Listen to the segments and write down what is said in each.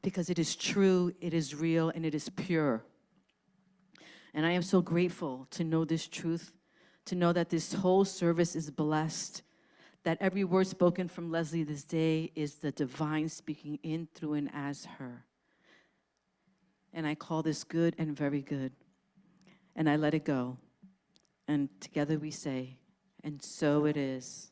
because it is true, it is real, and it is pure. And I am so grateful to know this truth, to know that this whole service is blessed, that every word spoken from Lezli this day is the divine speaking in, through, and as her. And I call this good and very good. And I let it go. And together we say, and so it is.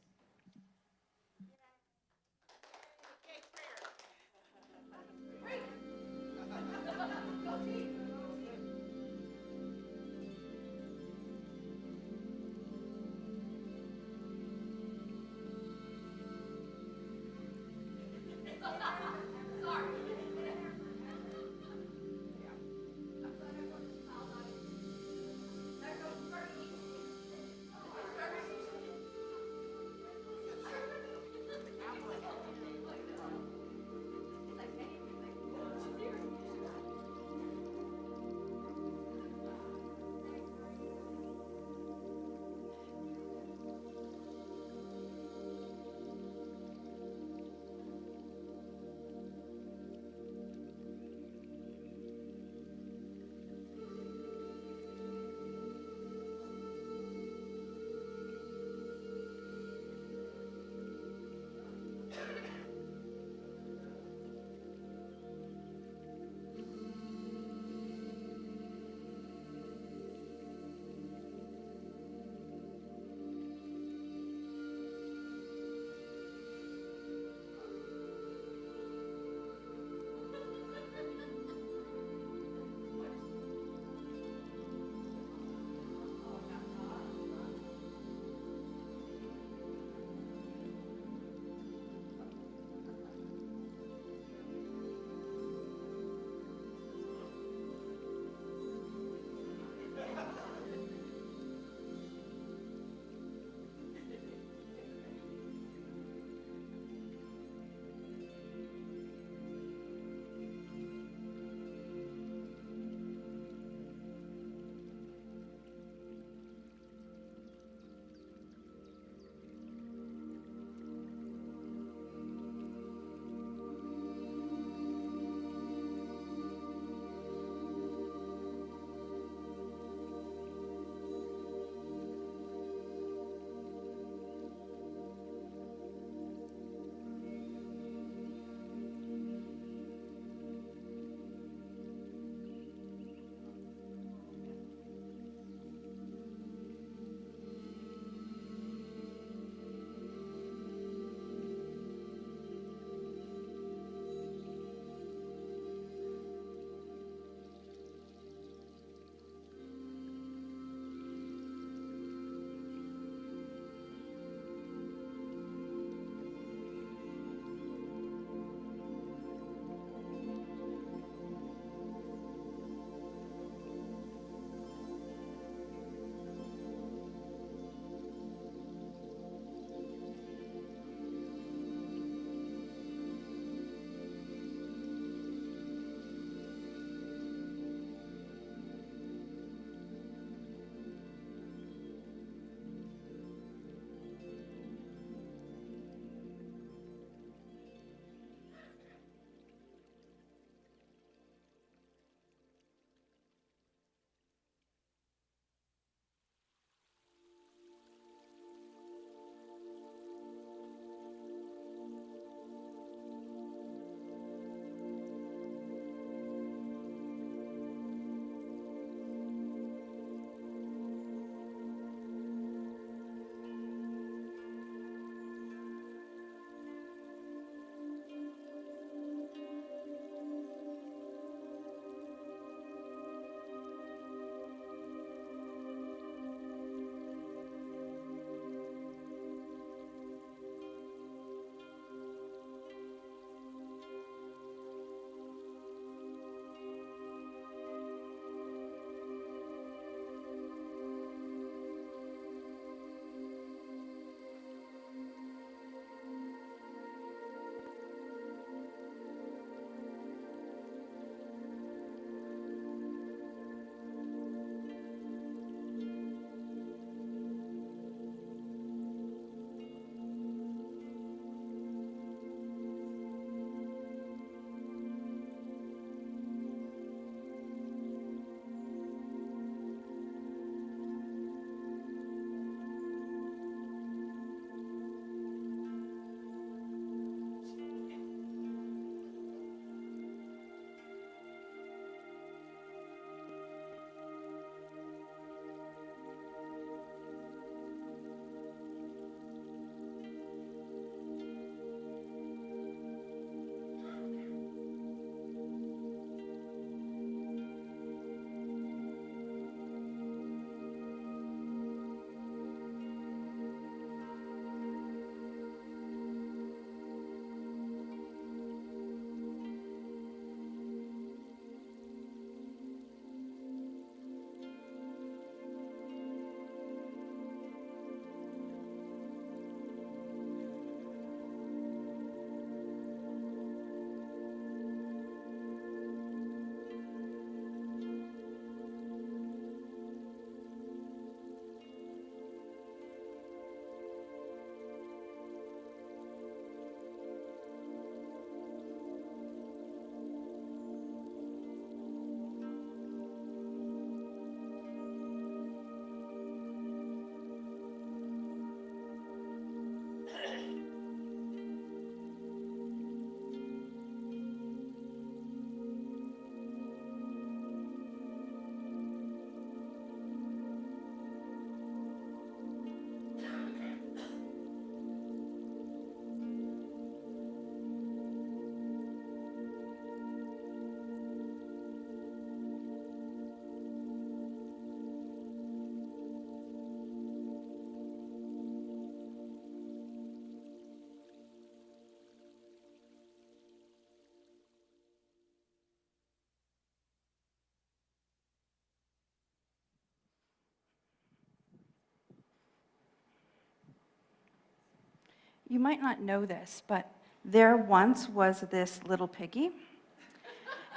You might not know this, but there once was this little piggy,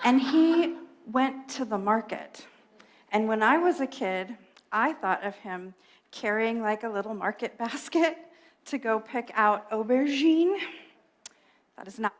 and he went to the market. And when I was a kid, I thought of him carrying like a little market basket to go pick out aubergine. That is not.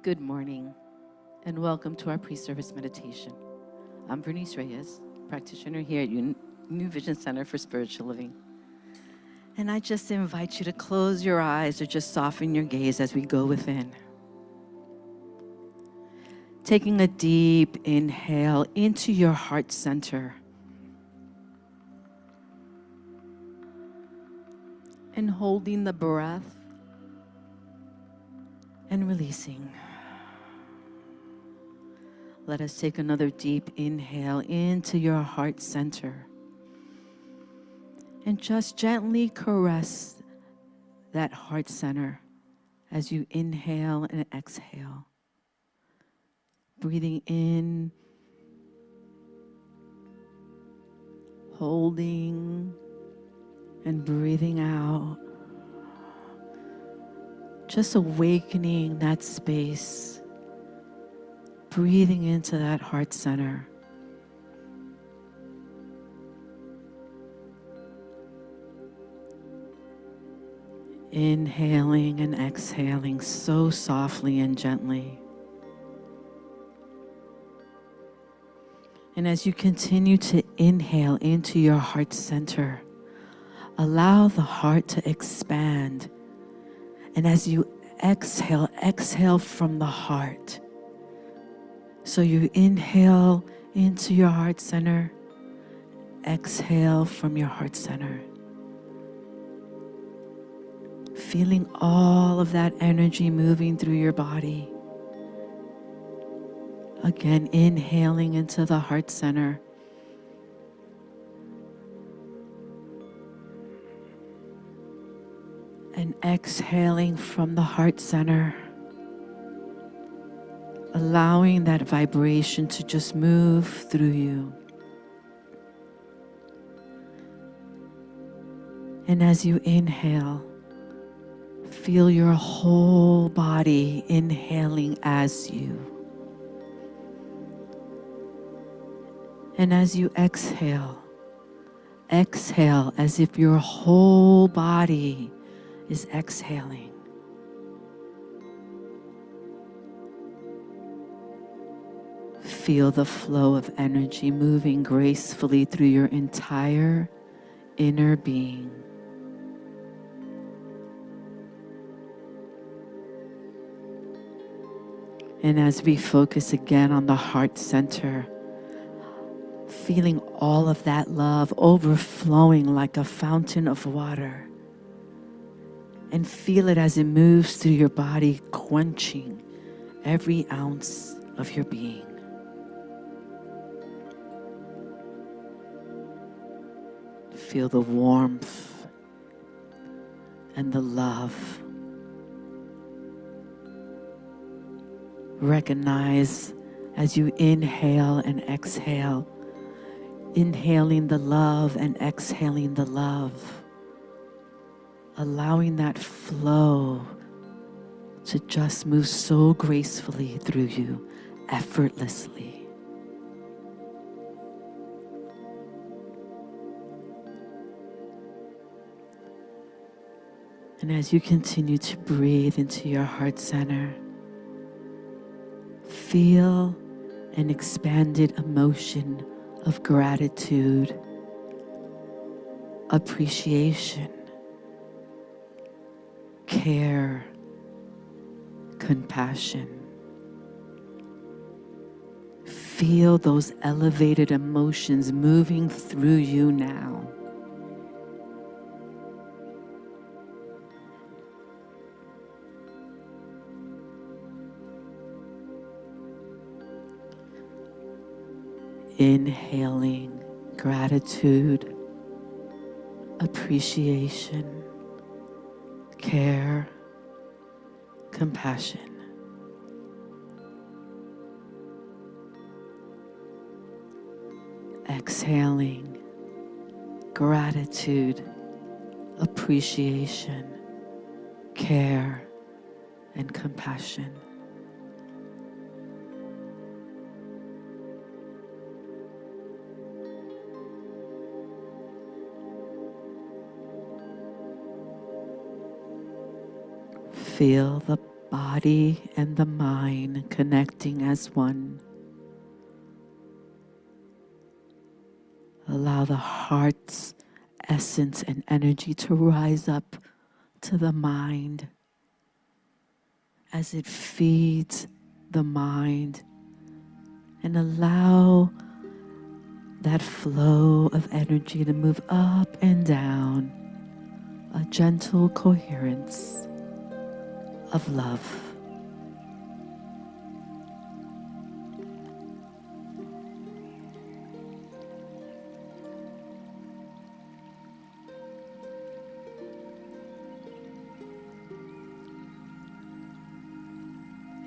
Good morning, and welcome to our pre-service meditation. I'm Bernice Reyes, practitioner here at New Vision Center for Spiritual Living. And I just invite you to close your eyes or just soften your gaze as we go within. Taking a deep inhale into your heart center. And holding the breath and releasing. Let us take another deep inhale into your heart center. And just gently caress that heart center as you inhale and exhale. Breathing in, holding, and breathing out. Just awakening that space. Breathing into that heart center. Inhaling and exhaling so softly and gently. And as you continue to inhale into your heart center, allow the heart to expand. And as you exhale, exhale from the heart. So you inhale into your heart center, exhale from your heart center. Feeling all of that energy moving through your body. Again, inhaling into the heart center. And exhaling from the heart center. Allowing that vibration to just move through you. And as you inhale, feel your whole body inhaling as you. And as you exhale, exhale as if your whole body is exhaling. Feel the flow of energy moving gracefully through your entire inner being. And as we focus again on the heart center, feeling all of that love overflowing like a fountain of water. And feel it as it moves through your body, quenching every ounce of your being. Feel the warmth and the love. Recognize as you inhale and exhale, inhaling the love and exhaling the love, allowing that flow to just move so gracefully through you, effortlessly. And as you continue to breathe into your heart center, feel an expanded emotion of gratitude, appreciation, care, compassion. Feel those elevated emotions moving through you now. Inhaling gratitude, appreciation, care, compassion. Exhaling gratitude, appreciation, care, and compassion. Feel the body and the mind connecting as one. Allow the heart's essence and energy to rise up to the mind as it feeds the mind, and allow that flow of energy to move up and down, a gentle coherence of love.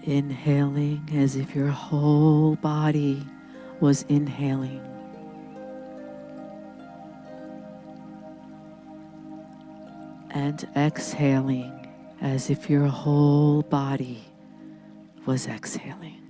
Inhaling as if your whole body was inhaling. And exhaling as if your whole body was exhaling.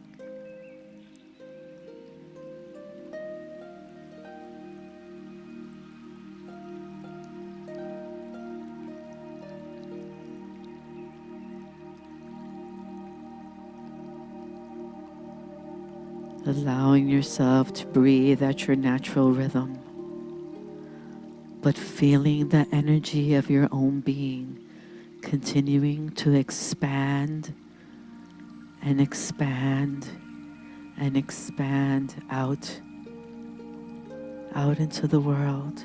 Allowing yourself to breathe at your natural rhythm, but feeling the energy of your own being continuing to expand and expand and expand out into the world.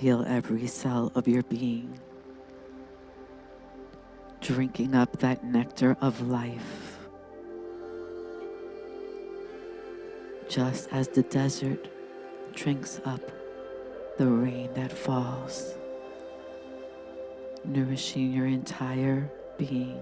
Feel every cell of your being drinking up that nectar of life, just as the desert drinks up the rain that falls, nourishing your entire being.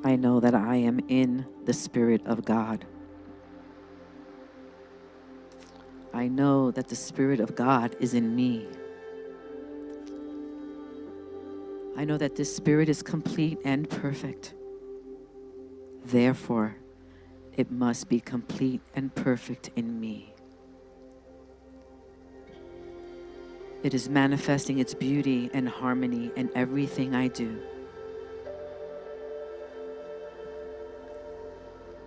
I know that I am in the Spirit of God. I know that the Spirit of God is in me. I know that this Spirit is complete and perfect. Therefore, it must be complete and perfect in me. It is manifesting its beauty and harmony in everything I do.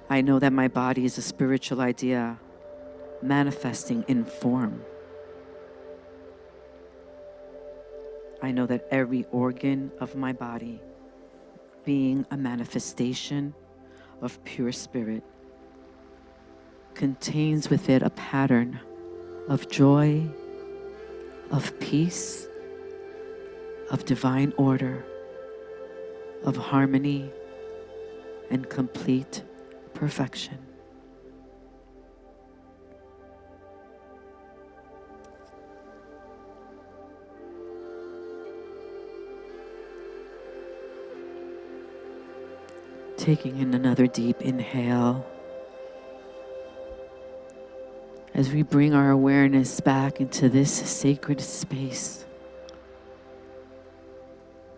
I know that my body is a spiritual idea manifesting in form. I know that every organ of my body, being a manifestation of pure spirit, contains with it a pattern of joy, of peace, of divine order, of harmony, and complete perfection. Taking in another deep inhale as we bring our awareness back into this sacred space,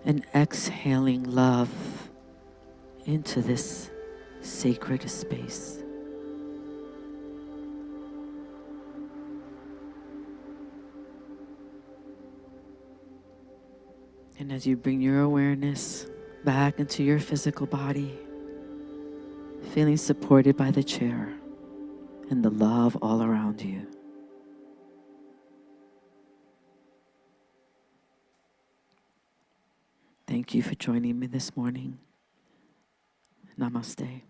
and exhaling love into this sacred space. And as you bring your awareness back into your physical body, feeling supported by the chair and the love all around you, thank you for joining me this morning. Namaste.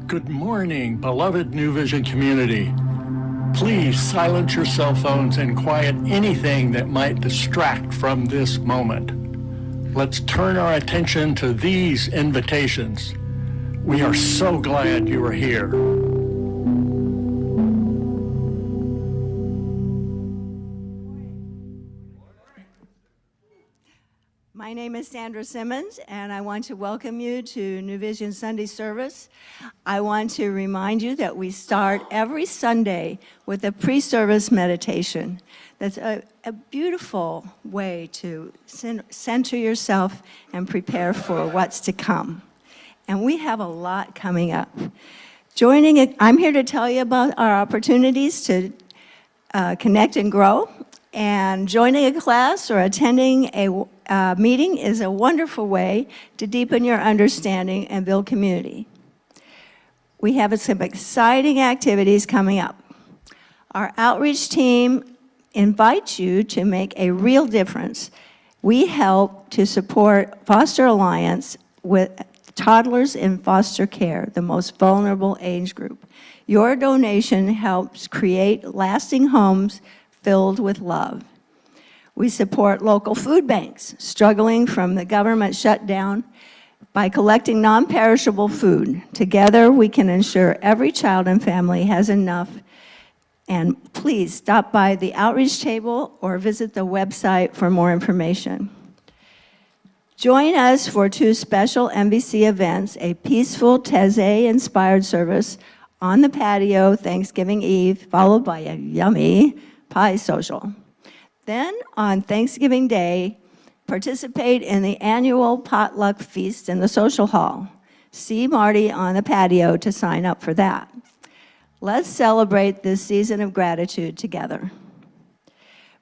Good morning, beloved New Vision community. Please silence your cell phones and quiet anything that might distract from this moment. Let's turn our attention to these invitations. We are so glad you are here. My name is Sandra Simmons, and I want to welcome you to New Vision Sunday service. I want to remind you that we start every Sunday with a pre-service meditation. That's a beautiful way to center yourself and prepare for what's to come. And we have a lot coming up. I'm here to tell you about our opportunities to connect and grow. And joining a class or attending a meeting is a wonderful way to deepen your understanding and build community. We have some exciting activities coming up. Our outreach team invites you to make a real difference. We help to support Foster Alliance with toddlers in foster care, the most vulnerable age group. Your donation helps create lasting homes filled with love. We support local food banks struggling from the government shutdown by collecting non-perishable food. Together, we can ensure every child and family has enough. And please stop by the outreach table or visit the website for more information. Join us for 2 special NBC events, a peaceful Taizé-inspired service on the patio Thanksgiving Eve, followed by a yummy pie social. Then, on Thanksgiving Day, participate in the annual potluck feast in the social hall. See Marty on the patio to sign up for that. Let's celebrate this season of gratitude together.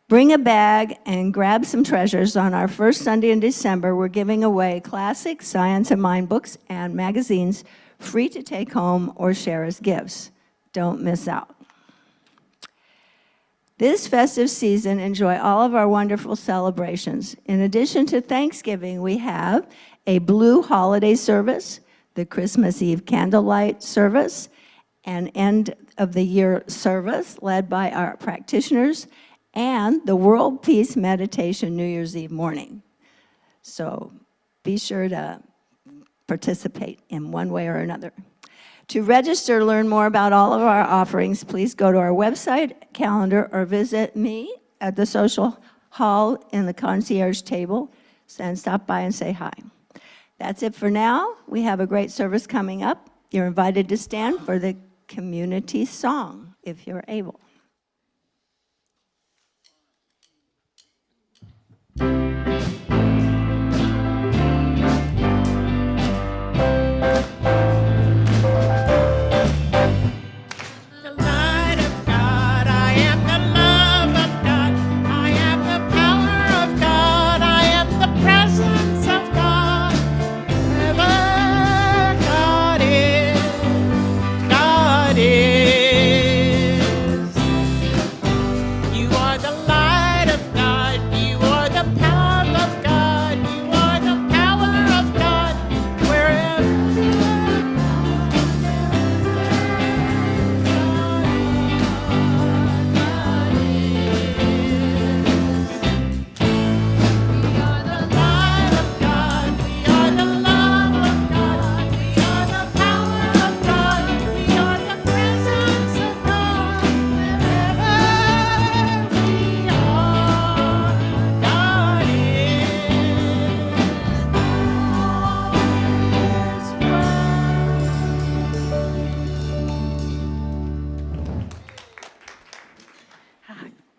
Bring a bag and grab some treasures. On our first Sunday in December, we're giving away classic Science and Mind books and magazines free to take home or share as gifts. Don't miss out. This festive season, enjoy all of our wonderful celebrations. In addition to Thanksgiving, we have a Blue Holiday service, the Christmas Eve candlelight service, an end of the year service led by our practitioners, and the World Peace Meditation New Year's Eve morning. So be sure to participate in one way or another. To register, learn more about all of our offerings, please go to our website, calendar, or visit me at the social hall in the concierge table, and stop by and say hi. That's it for now. We have a great service coming up. You're invited to stand for the community song, if you're able.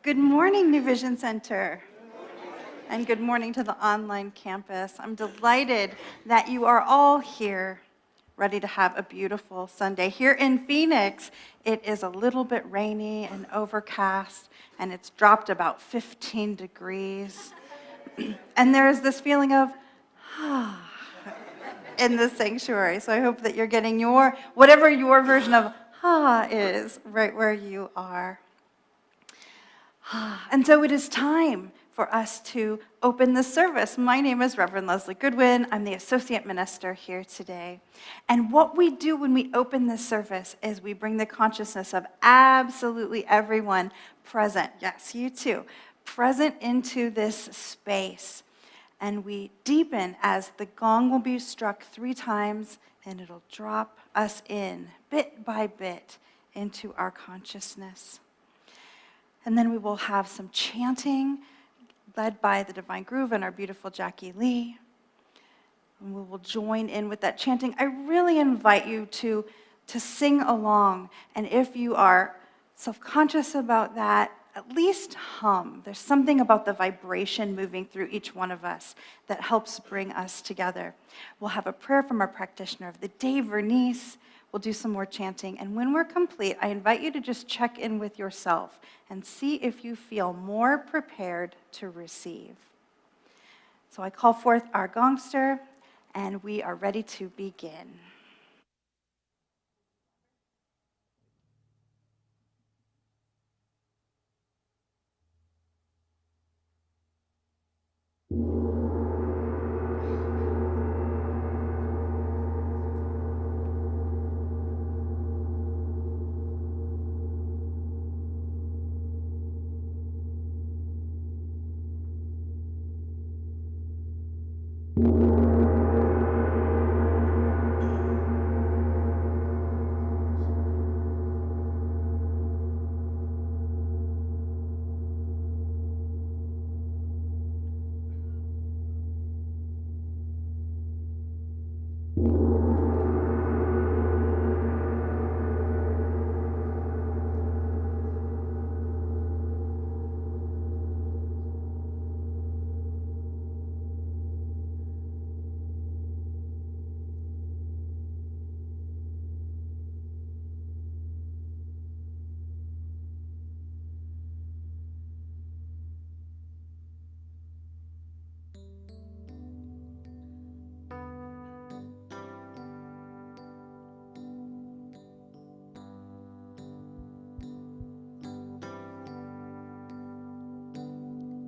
Good morning, New Vision Center. And good morning to the online campus. I'm delighted that you are all here, ready to have a beautiful Sunday. Here in Phoenix, it is a little bit rainy and overcast, and it's dropped about 15 degrees. And there is this feeling of, in the sanctuary. So I hope that you're getting whatever your version of is, right where you are. And so it is time for us to open the service. My name is Reverend Lezli Goodwin. I'm the associate minister here today. And what we do when we open this service is we bring the consciousness of absolutely everyone present, yes, you too, present into this space. And we deepen as the gong will be struck 3 times, and it'll drop us in bit by bit into our consciousness. And then we will have some chanting led by the Divine Groove and our beautiful Jackie Lee. And we will join in with that chanting. I really invite you to sing along. And if you are self-conscious about that, at least hum. There's something about the vibration moving through each one of us that helps bring us together. We'll have a prayer from our practitioner of the day, Vernice. We'll do some more chanting. And when we're complete, I invite you to just check in with yourself and see if you feel more prepared to receive. So I call forth our gongster, and we are ready to begin.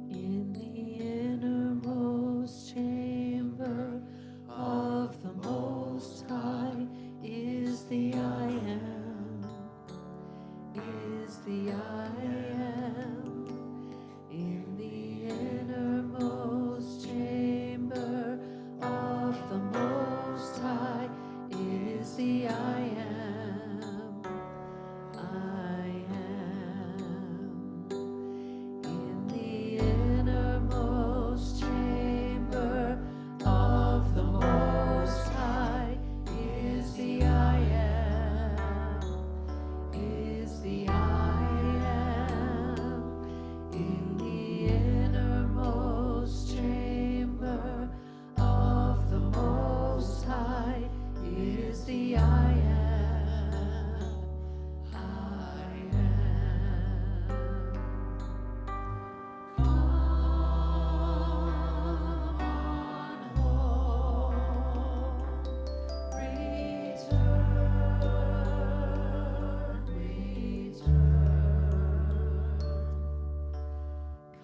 In the innermost chamber of the Most High is the I am, is the I am. In the innermost chamber of the Most High is the I am, I am. In the innermost chamber of the Most High is the I am, is the I am. In the innermost chamber of the Most High is the I am, I am. Come on home, return,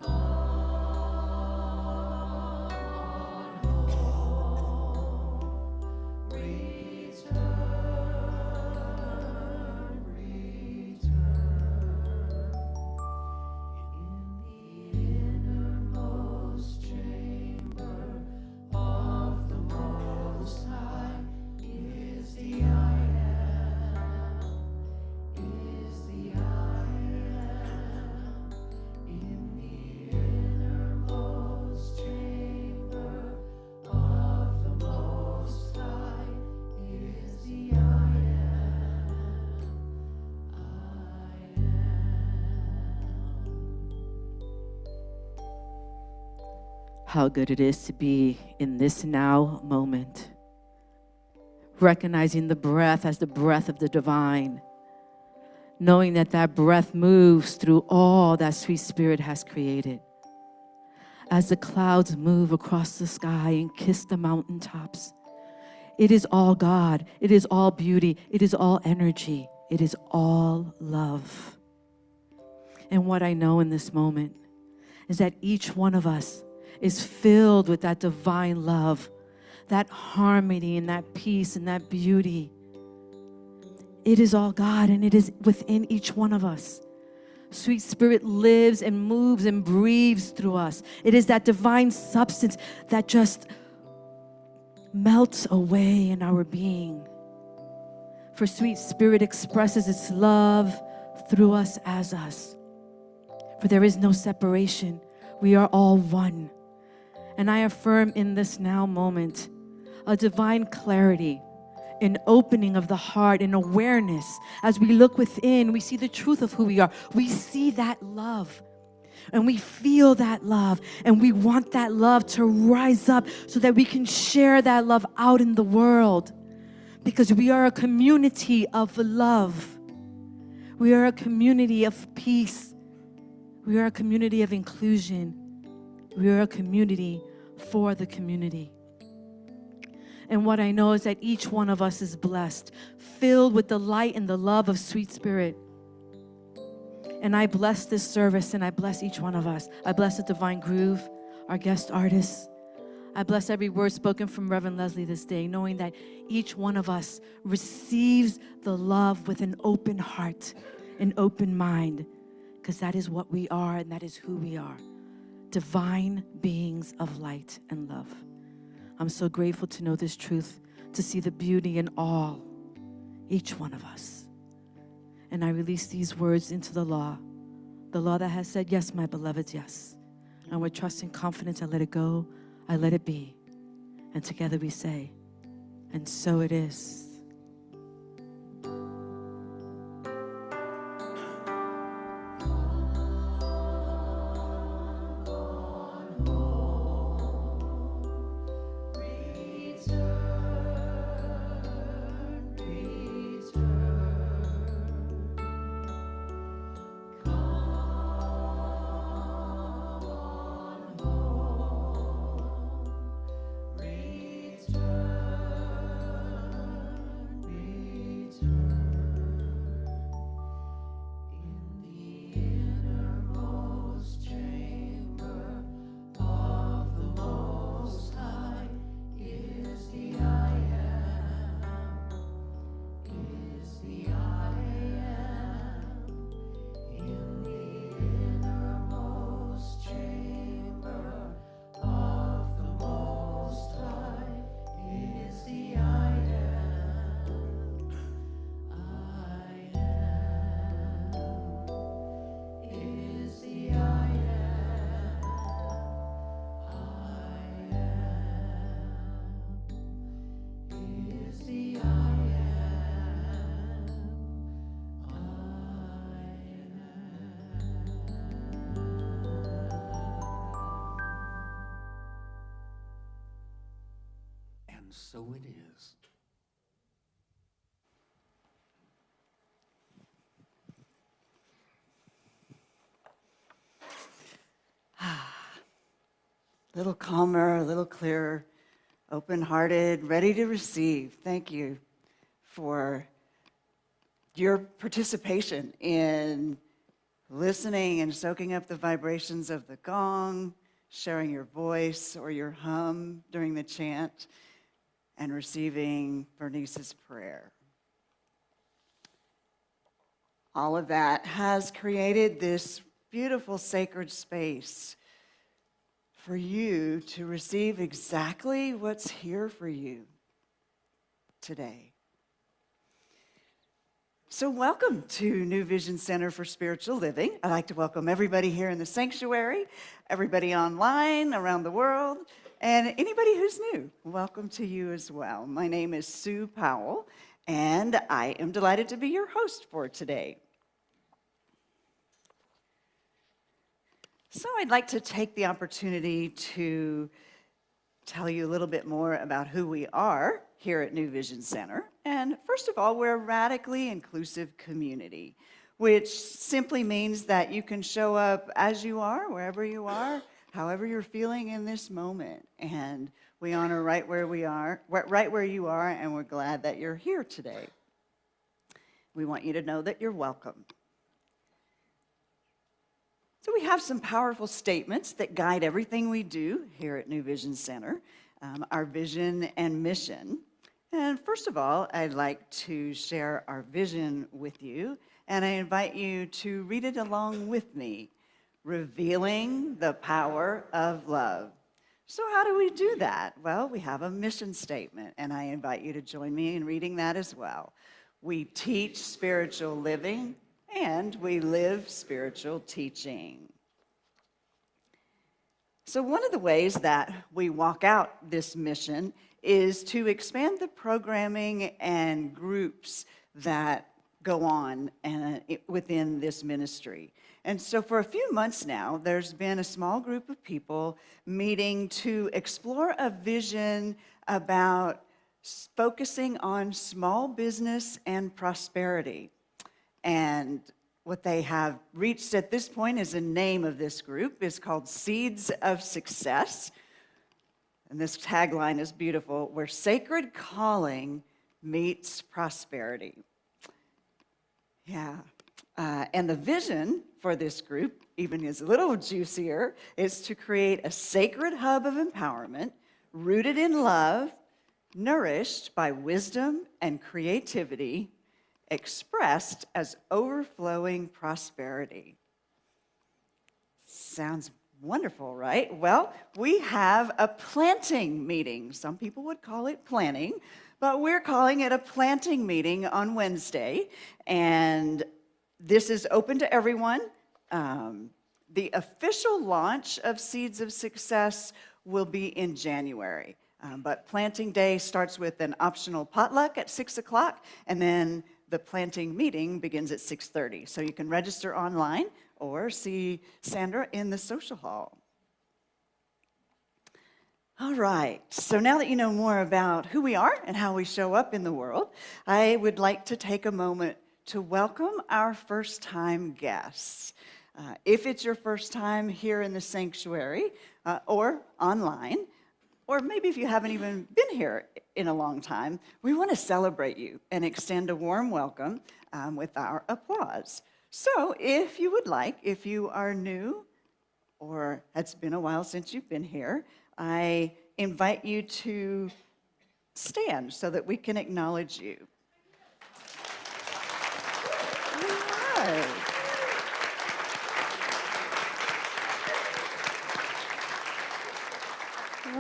Come on home, In the innermost chamber of the Most High is the I am, is the I am. In the innermost chamber of the Most High is the I am, I am. How good it is to be in this now moment, recognizing the breath as the breath of the divine, knowing that that breath moves through all that sweet spirit has created. As the clouds move across the sky and kiss the mountaintops, it is all God, it is all beauty, it is all energy, it is all love. And what I know in this moment, is that each one of us is filled with that divine love, that harmony and that peace and that beauty. It is all God, and it is within each one of us. Sweet Spirit lives and moves and breathes through us. It is that divine substance that just melts away in our being. For Sweet Spirit expresses its love through us as us. For there is no separation. We are all one. And I affirm in this now moment a divine clarity, an opening of the heart, an awareness. As we look within, we see the truth of who we are. We see that love, and we feel that love, and we want that love to rise up so that we can share that love out in the world, because we are a community of love. We are a community of peace. We are a community of inclusion. We are a community for the community. And what I know is that each one of us is blessed, filled with the light and the love of Sweet Spirit. And I bless this service, and I bless each one of us. I bless the Divine Groove, our guest artists. I bless every word spoken from Reverend Lezli this day, knowing that each one of us receives the love with an open heart, an open mind, because that is what we are, and that is who we are. Divine beings of light and love. I'm so grateful to know this truth, to see the beauty in all, each one of us. And I release these words into the law that has said, yes, my beloveds, yes. And with trust and confidence, I let it go, I let it be. And together we say, and so it is. So it is. A little calmer, a little clearer, open-hearted, ready to receive. Thank you for your participation in listening and soaking up the vibrations of the gong, sharing your voice or your hum during the chant, and receiving Bernice's prayer. All of that has created this beautiful sacred space for you to receive exactly what's here for you today. So welcome to New Vision Center for Spiritual Living. I'd like to welcome everybody here in the sanctuary, everybody online around the world, and anybody who's new. Welcome to you as well. My name is Sue Powell, and I am delighted to be your host for today. So I'd like to take the opportunity to tell you a little bit more about who we are here at New Vision Center. And first of all, we're a radically inclusive community, which simply means that you can show up as you are, wherever you are, however you're feeling in this moment. And we honor right where we are, right where you are, and we're glad that you're here today. We want you to know that you're welcome. So we have some powerful statements that guide everything we do here at New Vision Center, our vision and mission. And first of all, I'd like to share our vision with you, and I invite you to read it along with me. Revealing the power of love. So how do we do that? Well, we have a mission statement, and I invite you to join me in reading that as well. We teach spiritual living, and we live spiritual teaching. So one of the ways that we walk out this mission is to expand the programming and groups that go on within this ministry. And so for a few months now, there's been a small group of people meeting to explore a vision about focusing on small business and prosperity. And what they have reached at this point is a name of this group is called Seeds of Success. And this tagline is beautiful, where sacred calling meets prosperity. Yeah. And the vision for this group, even is a little juicier, is to create a sacred hub of empowerment rooted in love, nourished by wisdom and creativity, expressed as overflowing prosperity. Sounds wonderful, right? Well, we have a planting meeting. Some people would call it planning, but we're calling it a planting meeting on Wednesday, and this is open to everyone. The official launch of Seeds of Success will be in January, but planting day starts with an optional potluck at 6 o'clock, and then the planting meeting begins at 6:30. So you can register online or see Sandra in the social hall. All right, so now that you know more about who we are and how we show up in the world, I would like to take a moment to welcome our first-time guests. If it's your first time here in the sanctuary or online, or maybe if you haven't even been here in a long time, we want to celebrate you and extend a warm welcome with our applause. So if you would like, if you are new or it's been a while since you've been here, I invite you to stand so that we can acknowledge you. All right.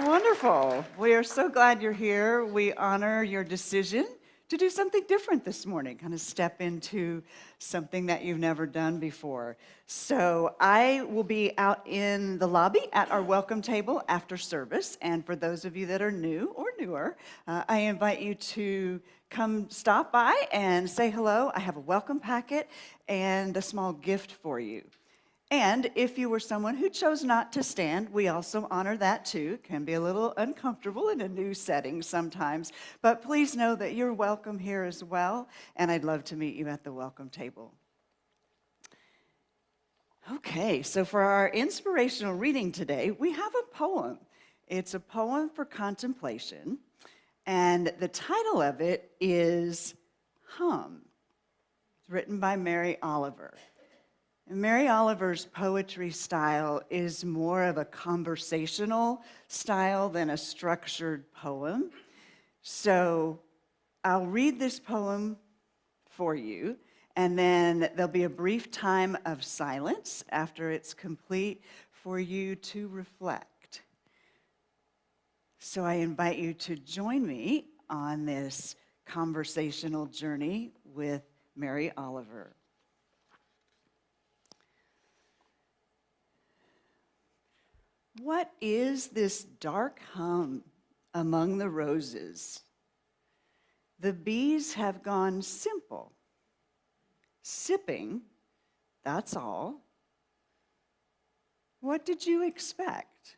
Wonderful. We are so glad you're here. We honor your decision to do something different this morning, kind of step into something that you've never done before. So I will be out in the lobby at our welcome table after service. And for those of you that are new or newer, I invite you to come stop by and say hello. I have a welcome packet and a small gift for you. And if you were someone who chose not to stand, we also honor that too. It can be a little uncomfortable in a new setting sometimes, but please know that you're welcome here as well, and I'd love to meet you at the welcome table. Okay, so for our inspirational reading today, we have a poem. It's a poem for contemplation, and the title of it is Hum. It's written by Mary Oliver. And Mary Oliver's poetry style is more of a conversational style than a structured poem. So I'll read this poem for you, and then there'll be a brief time of silence after it's complete for you to reflect. So I invite you to join me on this conversational journey with Mary Oliver. What is this dark hum among the roses? The bees have gone simple. Sipping, that's all. What did you expect?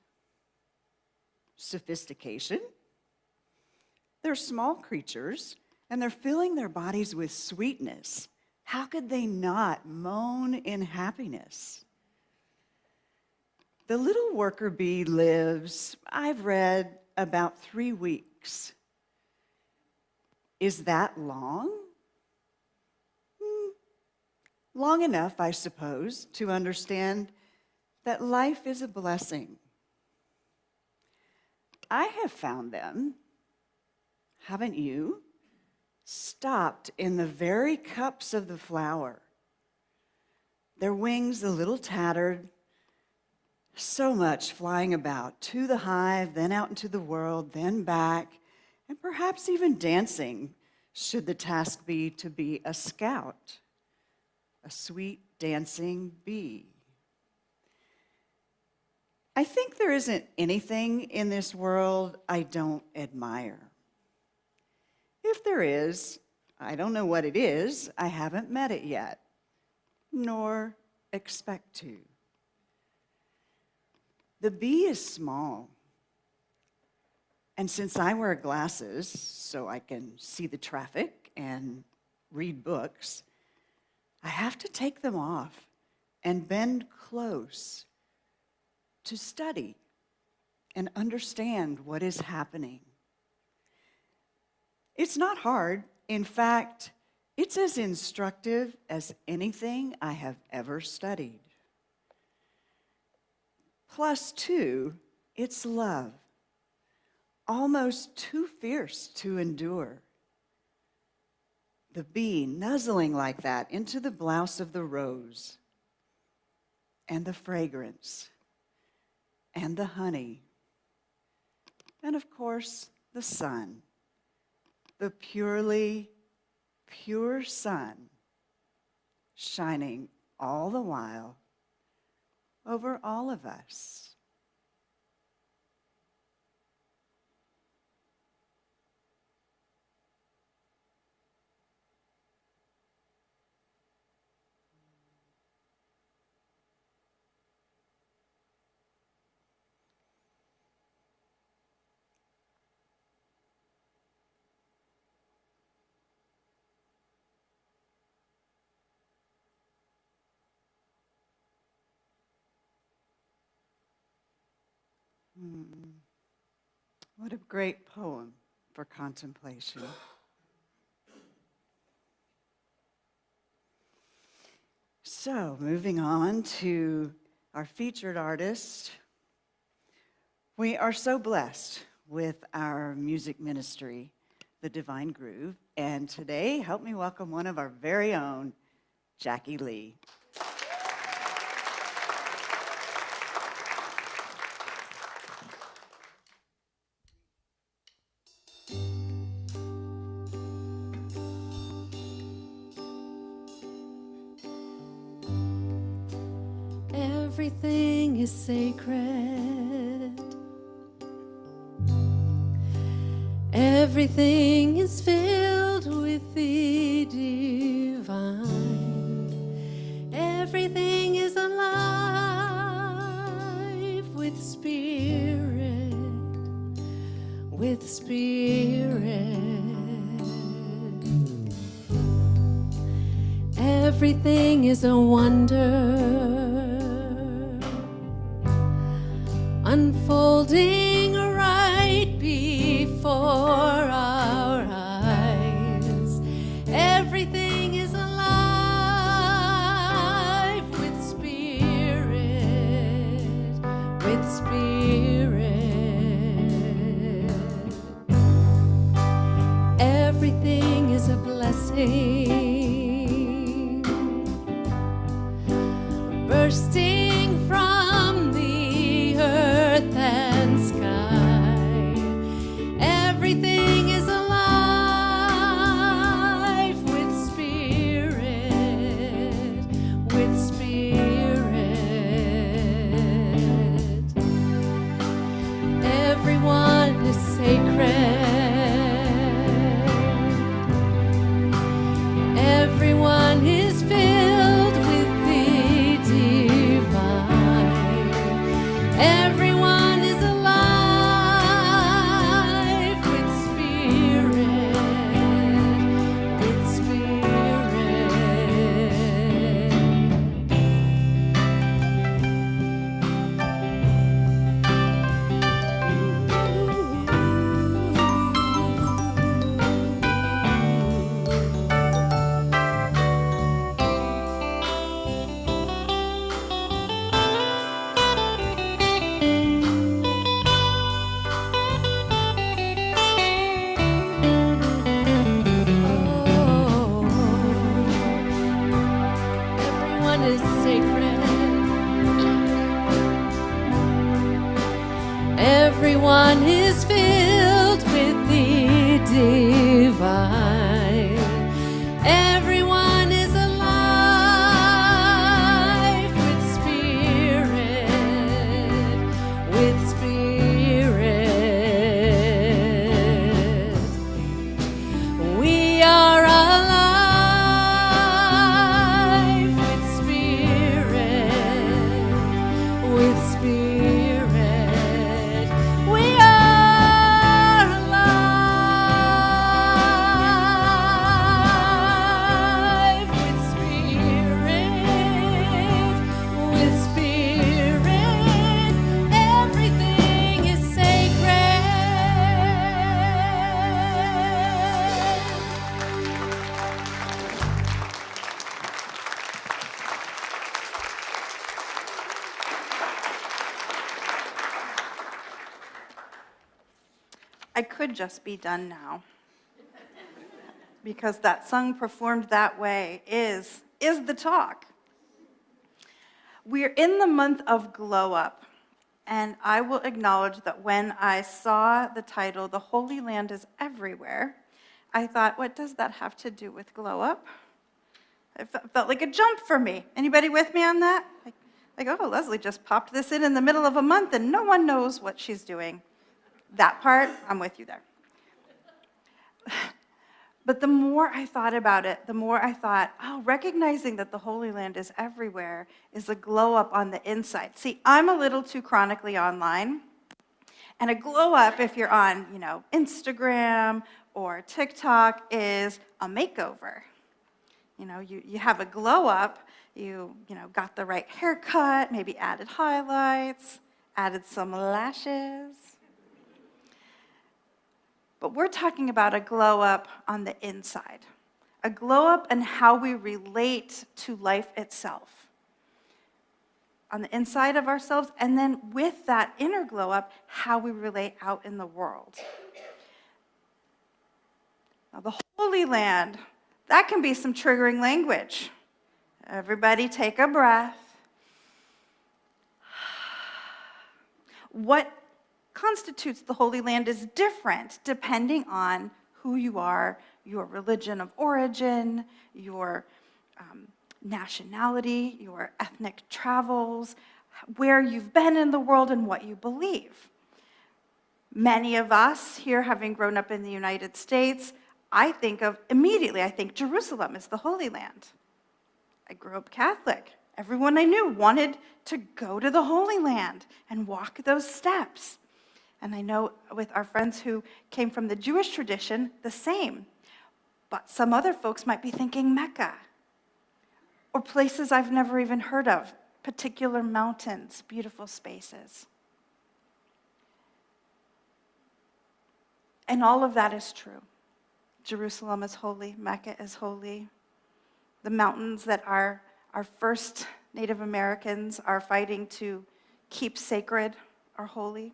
Sophistication? They're small creatures, and they're filling their bodies with sweetness. How could they not moan in happiness? The little worker bee lives, I've read, about 3 weeks. Is that long? Long enough, I suppose, to understand that life is a blessing. I have found them, haven't you, stopped in the very cups of the flower, their wings a little tattered, so much flying about to the hive, then out into the world, then back, and perhaps even dancing, should the task be to be a scout, a sweet dancing bee. I think there isn't anything in this world I don't admire. If there is, I don't know what it is. I haven't met it yet, nor expect to. The bee is small, and since I wear glasses so I can see the traffic and read books, I have to take them off and bend close to study and understand what is happening. It's not hard. In fact, it's as instructive as anything I have ever studied. Plus, too, it's love, almost too fierce to endure. The bee nuzzling like that into the blouse of the rose, and the fragrance, and the honey, and of course, the sun, the purely pure sun, shining all the while over all of us. What a great poem for contemplation. So, moving on to our featured artist. We are so blessed with our music ministry, The Divine Groove, and today, help me welcome one of our very own, Jackie Lee. Everything is sacred. Everything is filled with the divine. Everything is alive with spirit, with spirit. Everything is a wonder, unfolding right before our eyes. Everything is alive with spirit, with spirit. Everything is a blessing, bursting from the earth and sky. Everything is alive with spirit, with spirit. Everyone is sacred. Everyone is filled with the divine. I could just be done now. Because that song performed that way is the talk. We're in the month of Glow Up, and I will acknowledge that when I saw the title, The Holy Land is Everywhere, I thought, what does that have to do with Glow Up? It felt like a jump for me. Anybody with me on that? Like, oh, Lezli just popped this in the middle of a month and no one knows what she's doing. That part, I'm with you there. But the more I thought about it, the more I thought, oh, recognizing that the Holy Land is everywhere is a glow up on the inside. See, I'm a little too chronically online. And a glow up, if you're on, Instagram or TikTok, is a makeover. You have a glow up, you got the right haircut, maybe added highlights, added some lashes. But we're talking about a glow up on the inside, a glow up in how we relate to life itself, on the inside of ourselves, and then with that inner glow up, how we relate out in the world. Now, the Holy Land, that can be some triggering language. Everybody take a breath. What constitutes the Holy Land is different depending on who you are, your religion of origin, your nationality, your ethnic travels, where you've been in the world, and what you believe. Many of us here, having grown up in the United States, immediately I think Jerusalem is the Holy Land. I grew up Catholic. Everyone I knew wanted to go to the Holy Land and walk those steps. And I know with our friends who came from the Jewish tradition, the same. But some other folks might be thinking Mecca, or places I've never even heard of, particular mountains, beautiful spaces. And all of that is true. Jerusalem is holy, Mecca is holy. The mountains that our first Native Americans are fighting to keep sacred are holy.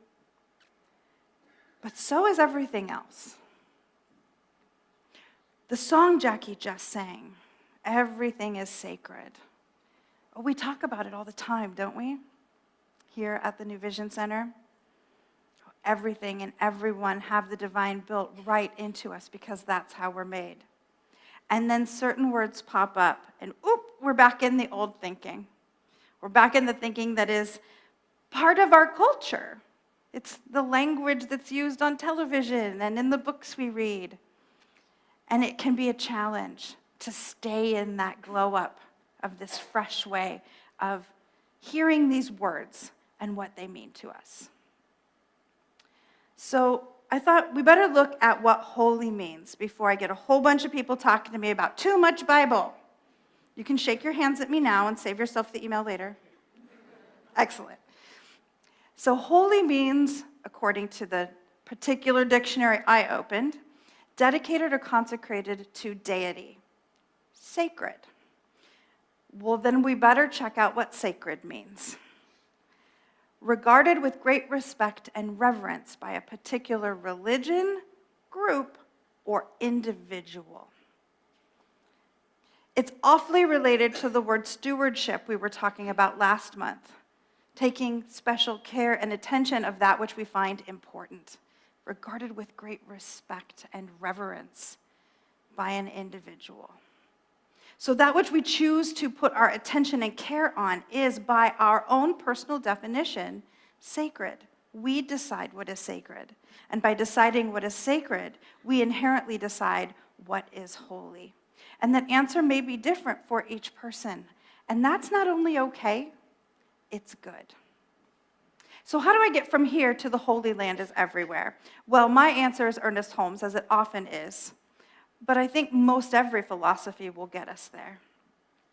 But so is everything else. The song Jackie just sang, everything is sacred. Oh, we talk about it all the time, don't we? Here at the New Vision Center. Everything and everyone have the divine built right into us because that's how we're made. And then certain words pop up and we're back in the old thinking. We're back in the thinking that is part of our culture. It's the language that's used on television and in the books we read. And it can be a challenge to stay in that glow up of this fresh way of hearing these words and what they mean to us. So I thought we better look at what holy means before I get a whole bunch of people talking to me about too much Bible. You can shake your hands at me now and save yourself the email later. Excellent. So holy means, according to the particular dictionary I opened, dedicated or consecrated to deity, sacred. Well, then we better check out what sacred means. Regarded with great respect and reverence by a particular religion, group, or individual. It's awfully related to the word stewardship we were talking about last month, taking special care and attention of that which we find important, regarded with great respect and reverence by an individual. So that which we choose to put our attention and care on is, by our own personal definition, sacred. We decide what is sacred. And by deciding what is sacred, we inherently decide what is holy. And that answer may be different for each person. And that's not only okay, it's good. So how do I get from here to the Holy Land is everywhere? Well, my answer is Ernest Holmes, as it often is. But I think most every philosophy will get us there.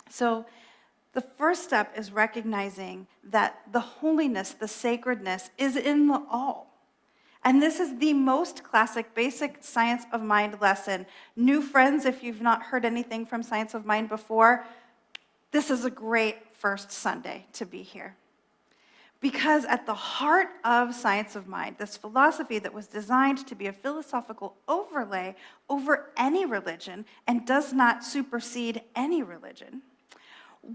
So the first step is recognizing that the holiness, the sacredness, is in the all. And this is the most classic basic science of mind lesson. New friends, if you've not heard anything from Science of Mind before, this is a great first Sunday to be here. Because at the heart of science of mind, this philosophy that was designed to be a philosophical overlay over any religion and does not supersede any religion,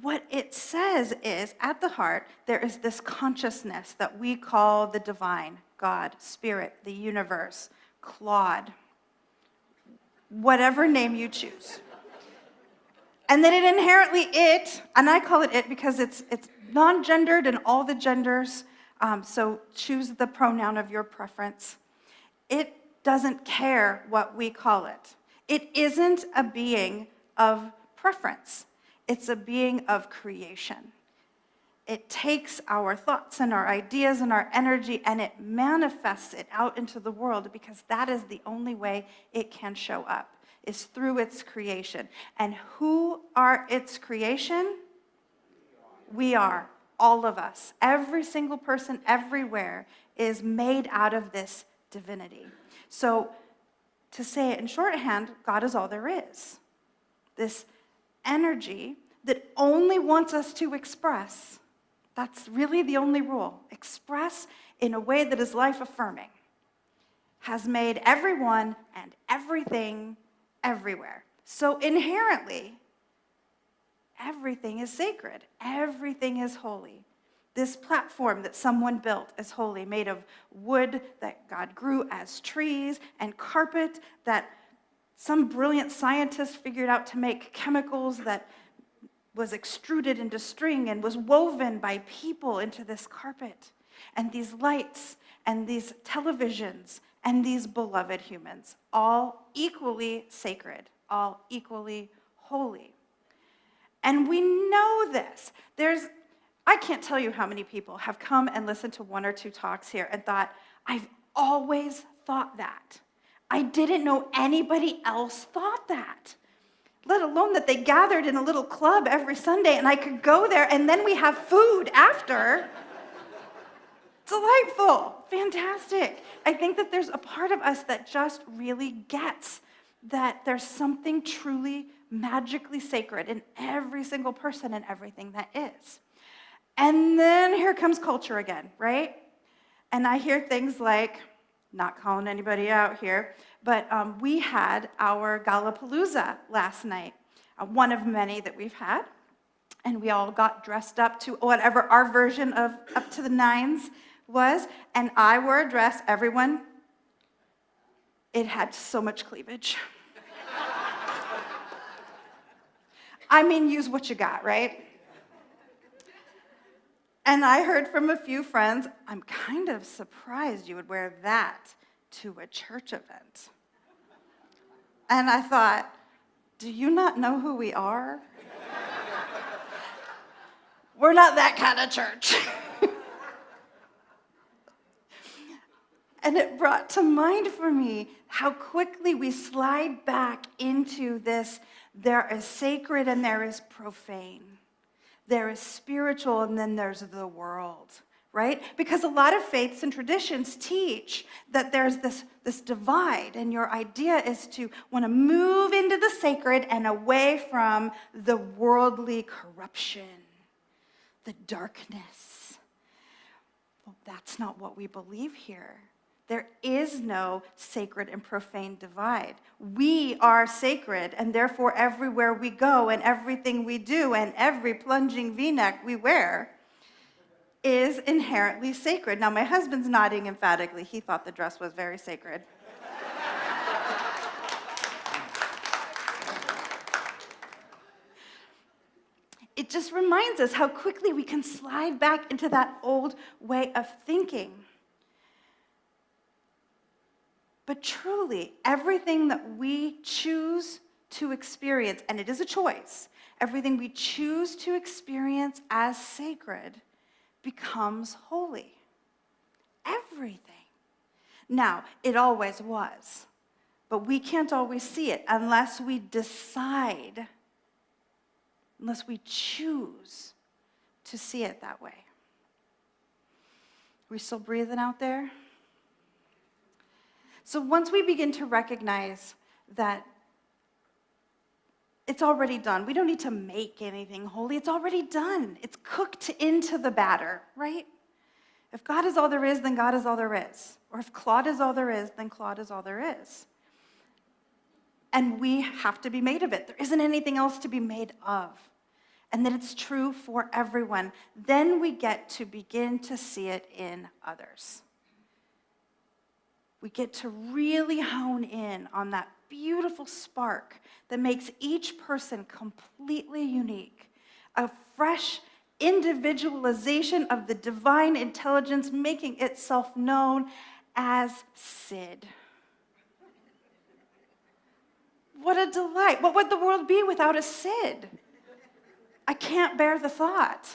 what it says is, at the heart, there is this consciousness that we call the divine, God, Spirit, the universe, Claude, whatever name you choose. And that it inherently, and I call it because it's non-gendered in all the genders, so choose the pronoun of your preference. It doesn't care what we call it. It isn't a being of preference. It's a being of creation. It takes our thoughts and our ideas and our energy and it manifests it out into the world because that is the only way it can show up, is through its creation. And who are its creation? We are, all of us. Every single person everywhere is made out of this divinity. So to say it in shorthand, God is all there is. This energy that only wants us to express. That's really the only rule. Express in a way that is life-affirming. Has made everyone and everything everywhere. So inherently, everything is sacred. Everything is holy. This platform that someone built is holy, made of wood that God grew as trees, and carpet that some brilliant scientist figured out to make chemicals that was extruded into string and was woven by people into this carpet. And these lights and these televisions and these beloved humans, all equally sacred, all equally holy. And we know this. I can't tell you how many people have come and listened to one or two talks here and thought, I've always thought that. I didn't know anybody else thought that. Let alone that they gathered in a little club every Sunday and I could go there and then we have food after. Delightful, fantastic. I think that there's a part of us that just really gets that there's something truly magically sacred in every single person and everything that is. And then here comes culture again, right? And I hear things like, not calling anybody out here, but we had our Gallapalooza last night, one of many that we've had. And we all got dressed up to whatever our version of up to the nines was. And I wore a dress, everyone, it had so much cleavage. I mean, use what you got, right? And I heard from a few friends, I'm kind of surprised you would wear that to a church event. And I thought, do you not know who we are? We're not that kind of church. And it brought to mind for me how quickly we slide back into this, there is sacred and there is profane. There is spiritual and then there's the world, right? Because a lot of faiths and traditions teach that there's this divide, and your idea is to want to move into the sacred and away from the worldly corruption, the darkness. Well, that's not what we believe here. There is no sacred and profane divide. We are sacred, and therefore everywhere we go and everything we do and every plunging V-neck we wear is inherently sacred. Now, my husband's nodding emphatically. He thought the dress was very sacred. It just reminds us how quickly we can slide back into that old way of thinking. But truly, everything that we choose to experience, and it is a choice, everything we choose to experience as sacred becomes holy. Everything. Now, it always was, but we can't always see it unless we decide, unless we choose to see it that way. We still breathing out there? So once we begin to recognize that it's already done, we don't need to make anything holy, it's already done. It's cooked into the batter, right? If God is all there is, then God is all there is. Or if Claude is all there is, then Claude is all there is. And we have to be made of it. There isn't anything else to be made of. And that it's true for everyone. Then we get to begin to see it in others. We get to really hone in on that beautiful spark that makes each person completely unique. A fresh individualization of the divine intelligence making itself known as Sid. What a delight. What would the world be without a Sid? I can't bear the thought.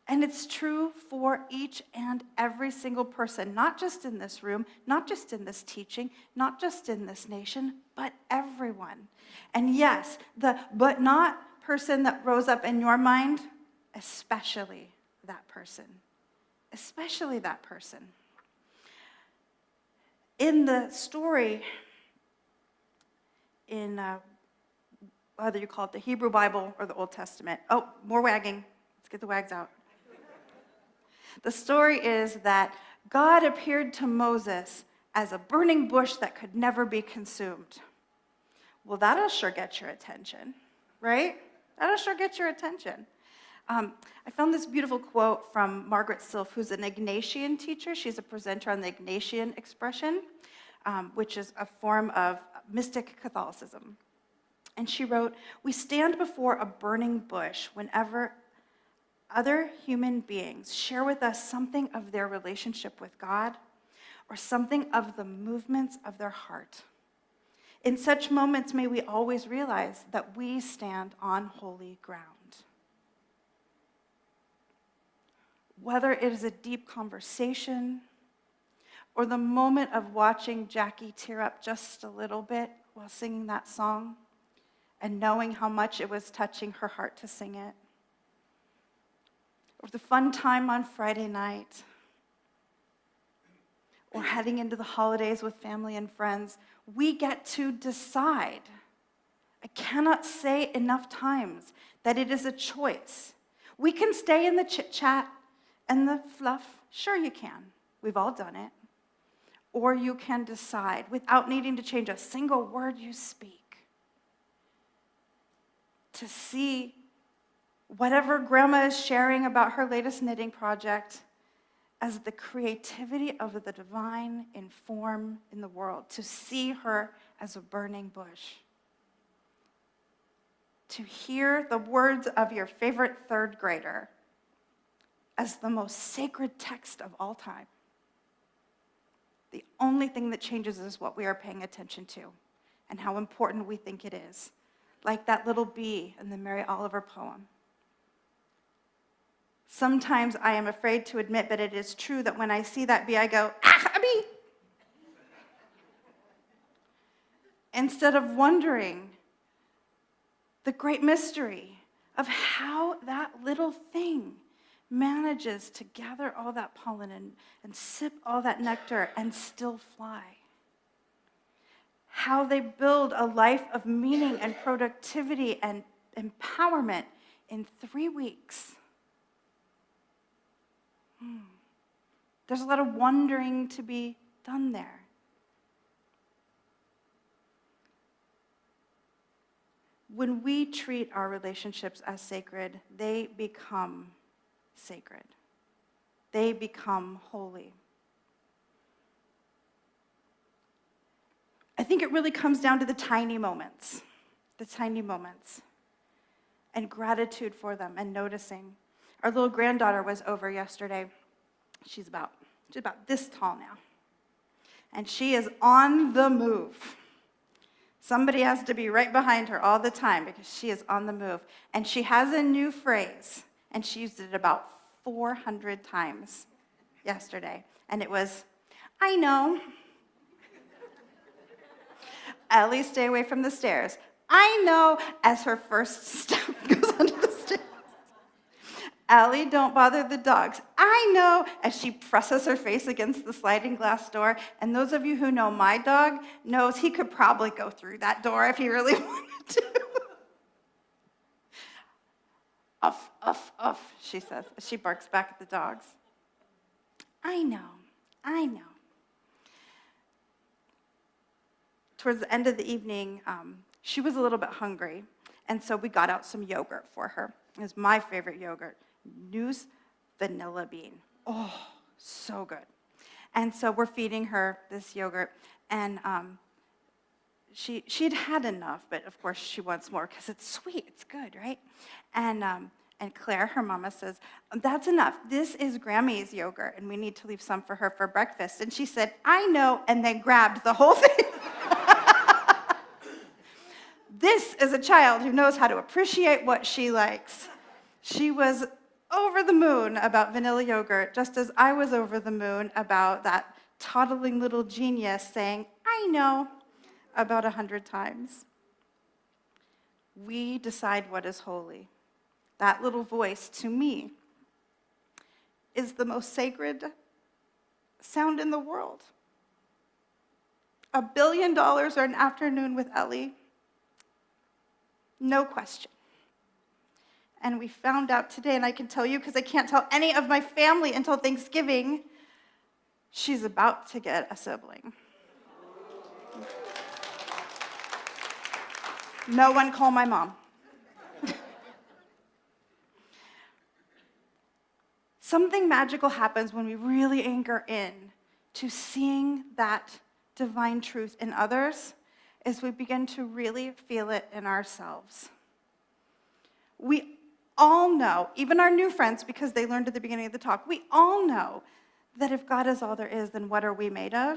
And it's true for each and every single person, not just in this room, not just in this teaching, not just in this nation, but everyone. And yes, the but not person that rose up in your mind, especially that person. Especially that person. In the story, in whether you call it the Hebrew Bible or the Old Testament. Oh, more wagging. Let's get the wags out. The story is that God appeared to Moses as a burning bush that could never be consumed. Well, that'll sure get your attention, right? That'll sure get your attention. I found this beautiful quote from Margaret Silf, who's an Ignatian teacher. She's a presenter on the Ignatian expression, which is a form of mystic Catholicism. And she wrote, "We stand before a burning bush whenever other human beings share with us something of their relationship with God or something of the movements of their heart. In such moments, may we always realize that we stand on holy ground. Whether it is a deep conversation or the moment of watching Jackie tear up just a little bit while singing that song and knowing how much it was touching her heart to sing it, or the fun time on Friday night, or heading into the holidays with family and friends, we get to decide. I cannot say enough times that it is a choice. We can stay in the chit-chat and the fluff. Sure you can. We've all done it. Or you can decide, without needing to change a single word you speak, to see whatever grandma is sharing about her latest knitting project as the creativity of the divine in form in the world, to see her as a burning bush, to hear the words of your favorite third grader as the most sacred text of all time. The only thing that changes is what we are paying attention to and how important we think it is, like that little bee in the Mary Oliver poem. Sometimes I am afraid to admit, but it is true that when I see that bee, I go, ah, a bee! Instead of wondering the great mystery of how that little thing manages to gather all that pollen and sip all that nectar and still fly. How they build a life of meaning and productivity and empowerment in 3 weeks. There's a lot of wondering to be done there. When we treat our relationships as sacred, they become sacred. They become holy. I think it really comes down to the tiny moments, and gratitude for them and noticing. Our little granddaughter was over yesterday. She's about this tall now. And she is on the move. Somebody has to be right behind her all the time because she is on the move. And she has a new phrase, and she used it about 400 times yesterday. And it was, I know. Ellie, stay away from the stairs. I know, as her first step goes under the stairs. Ellie, don't bother the dogs. I know, as she presses her face against the sliding glass door. And those of you who know my dog knows he could probably go through that door if he really wanted to. Uff, uff, uff, she says, as she barks back at the dogs. I know. Towards the end of the evening, she was a little bit hungry, and so we got out some yogurt for her. It was my favorite yogurt, News Vanilla Bean. Oh, so good. And so we're feeding her this yogurt, and she'd had enough, but of course she wants more because it's sweet, it's good, right? And Claire, her mama, says, that's enough. This is Grammy's yogurt, and we need to leave some for her for breakfast. And she said, I know, and then grabbed the whole thing. This is a child who knows how to appreciate what she likes. She was over the moon about vanilla yogurt, just as I was over the moon about that toddling little genius saying, I know, about 100 times. We decide what is holy. That little voice, to me, is the most sacred sound in the world. $1 billion or an afternoon with Ellie, no question. And we found out today, and I can tell you because I can't tell any of my family until Thanksgiving, she's about to get a sibling. No one call my mom. Something magical happens when we really anchor in to seeing that divine truth in others as we begin to really feel it in ourselves. We all know, even our new friends, because they learned at the beginning of the talk, we all know that if God is all there is, then what are we made of?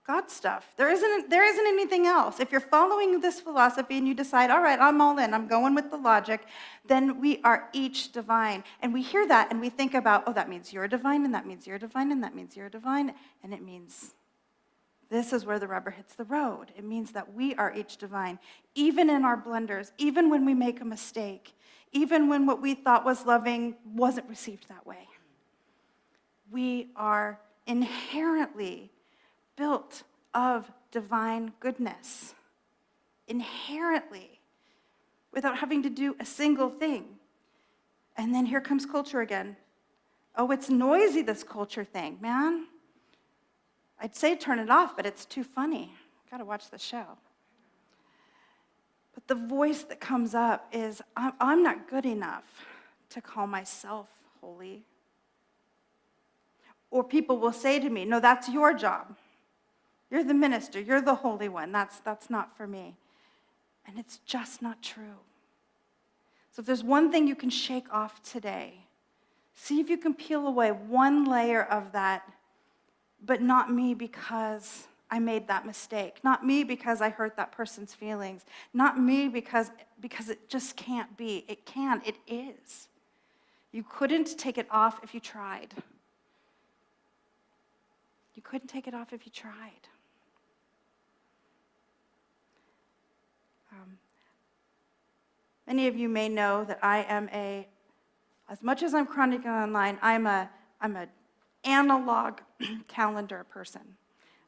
God stuff. There isn't anything else. If you're following this philosophy and you decide, all right, I'm all in, I'm going with the logic, then we are each divine. And we hear that and we think about, oh, that means you're divine, and that means you're divine, and that means you're divine, and it means this is where the rubber hits the road. It means that we are each divine, even in our blunders, even when we make a mistake, even when what we thought was loving wasn't received that way. We are inherently built of divine goodness, inherently, without having to do a single thing. And then here comes culture again. Oh, it's noisy, this culture thing, man. I'd say turn it off, but it's too funny. Gotta watch the show. But the voice that comes up is, I'm not good enough to call myself holy. Or people will say to me, no, that's your job. You're the minister, you're the holy one. That's not for me. And it's just not true. So if there's one thing you can shake off today, see if you can peel away one layer of that, but not me because I made that mistake. Not me because I hurt that person's feelings. Not me because it just can't be. It can, it is. You couldn't take it off if you tried. You couldn't take it off if you tried. Many of you may know that I am as much as I'm chronicling online, I'm an analog calendar person.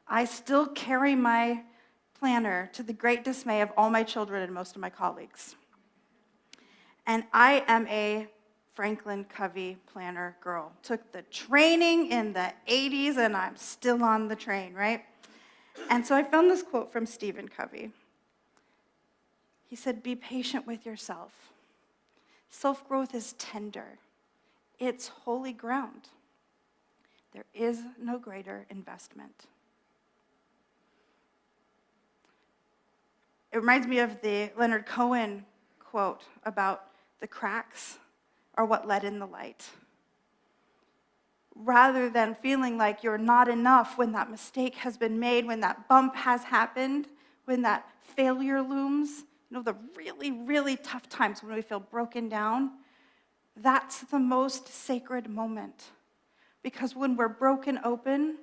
I still carry my planner to the great dismay of all my children and most of my colleagues. And I am a Franklin Covey planner girl. Took the training in the 80s and I'm still on the train, right? And so I found this quote from Stephen Covey. He said, be patient with yourself. Self-growth is tender. It's holy ground. There is no greater investment. It reminds me of the Leonard Cohen quote about the cracks are what let in the light. Rather than feeling like you're not enough when that mistake has been made, when that bump has happened, when that failure looms, the really, really tough times when we feel broken down, that's the most sacred moment. Because when we're broken open,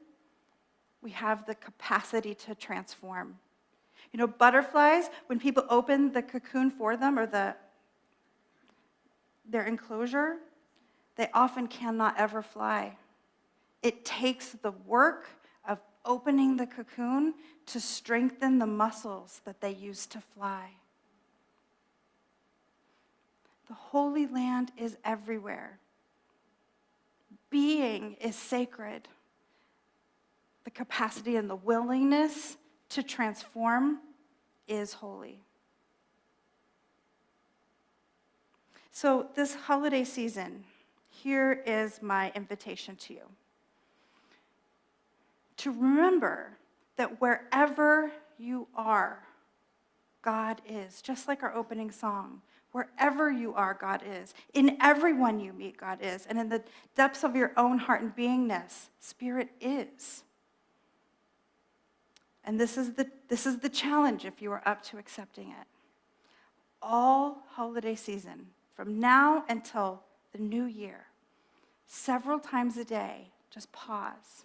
we have the capacity to transform. Butterflies, when people open the cocoon for them or their enclosure, they often cannot ever fly. It takes the work of opening the cocoon to strengthen the muscles that they use to fly. The Holy Land is everywhere. Being is sacred. The capacity and the willingness to transform is holy. So this holiday season, here is my invitation to you. To remember that wherever you are, God is. Just like our opening song, wherever you are, God is. In everyone you meet, God is. And in the depths of your own heart and beingness, Spirit is. And this is the challenge if you are up to accepting it. All holiday season, from now until the new year, several times a day, just pause.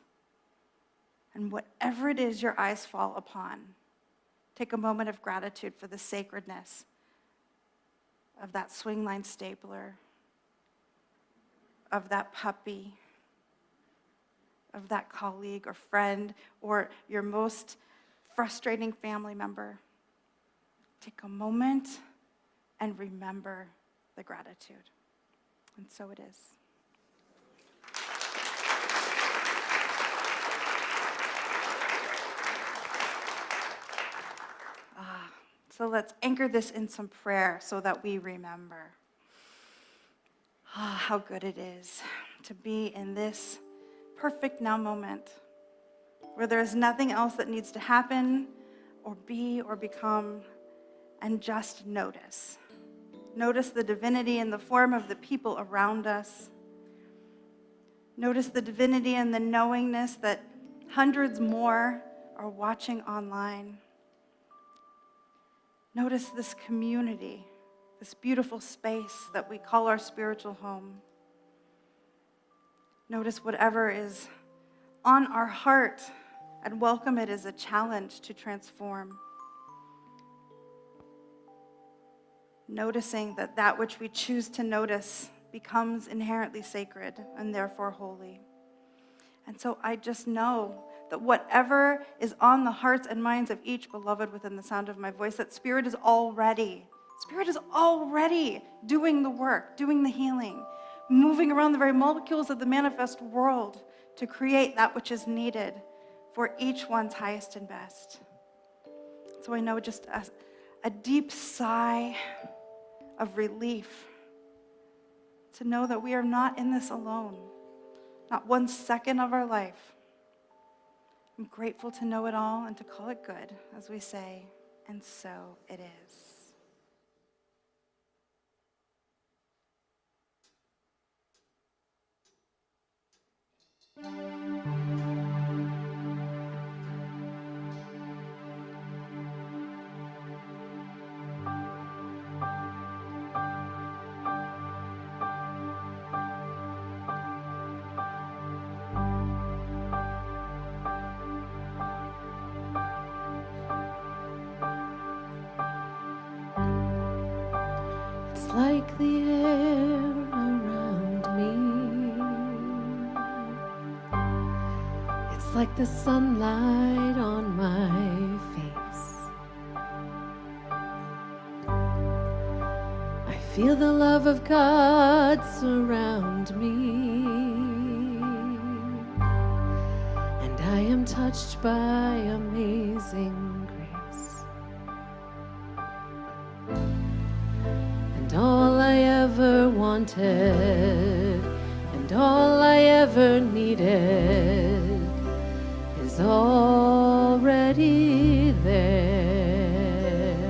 And whatever it is your eyes fall upon, take a moment of gratitude for the sacredness of that swing line stapler, of that puppy, of that colleague or friend, or your most frustrating family member. Take a moment and remember the gratitude. And so it is. So let's anchor this in some prayer so that we remember. How good it is to be in this perfect now moment where there is nothing else that needs to happen or be or become, and just notice. Notice the divinity in the form of the people around us. Notice the divinity in the knowingness that hundreds more are watching online. Notice this community, this beautiful space that we call our spiritual home. Notice whatever is on our heart and welcome it as a challenge to transform. Noticing that that which we choose to notice becomes inherently sacred and therefore holy. And so I just know that whatever is on the hearts and minds of each beloved within the sound of my voice, that Spirit is already doing the work, doing the healing, moving around the very molecules of the manifest world to create that which is needed for each one's highest and best. So I know just a deep sigh of relief to know that we are not in this alone, not 1 second of our life. I'm grateful to know it all and to call it good, as we say, and so it is. It's like the air around me. It's like the sunlight on my face. I feel the love of God surround me, and I am touched by amazing grace. And all I ever wanted, and all I ever needed is already there.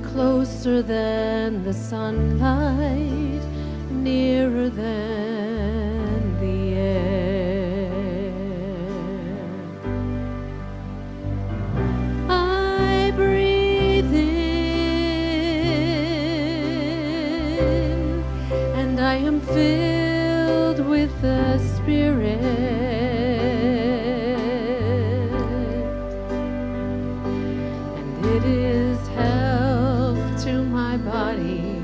Closer than the sunlight, nearer than the air. I breathe in, and I am filled with the Spirit. And it is health to my body,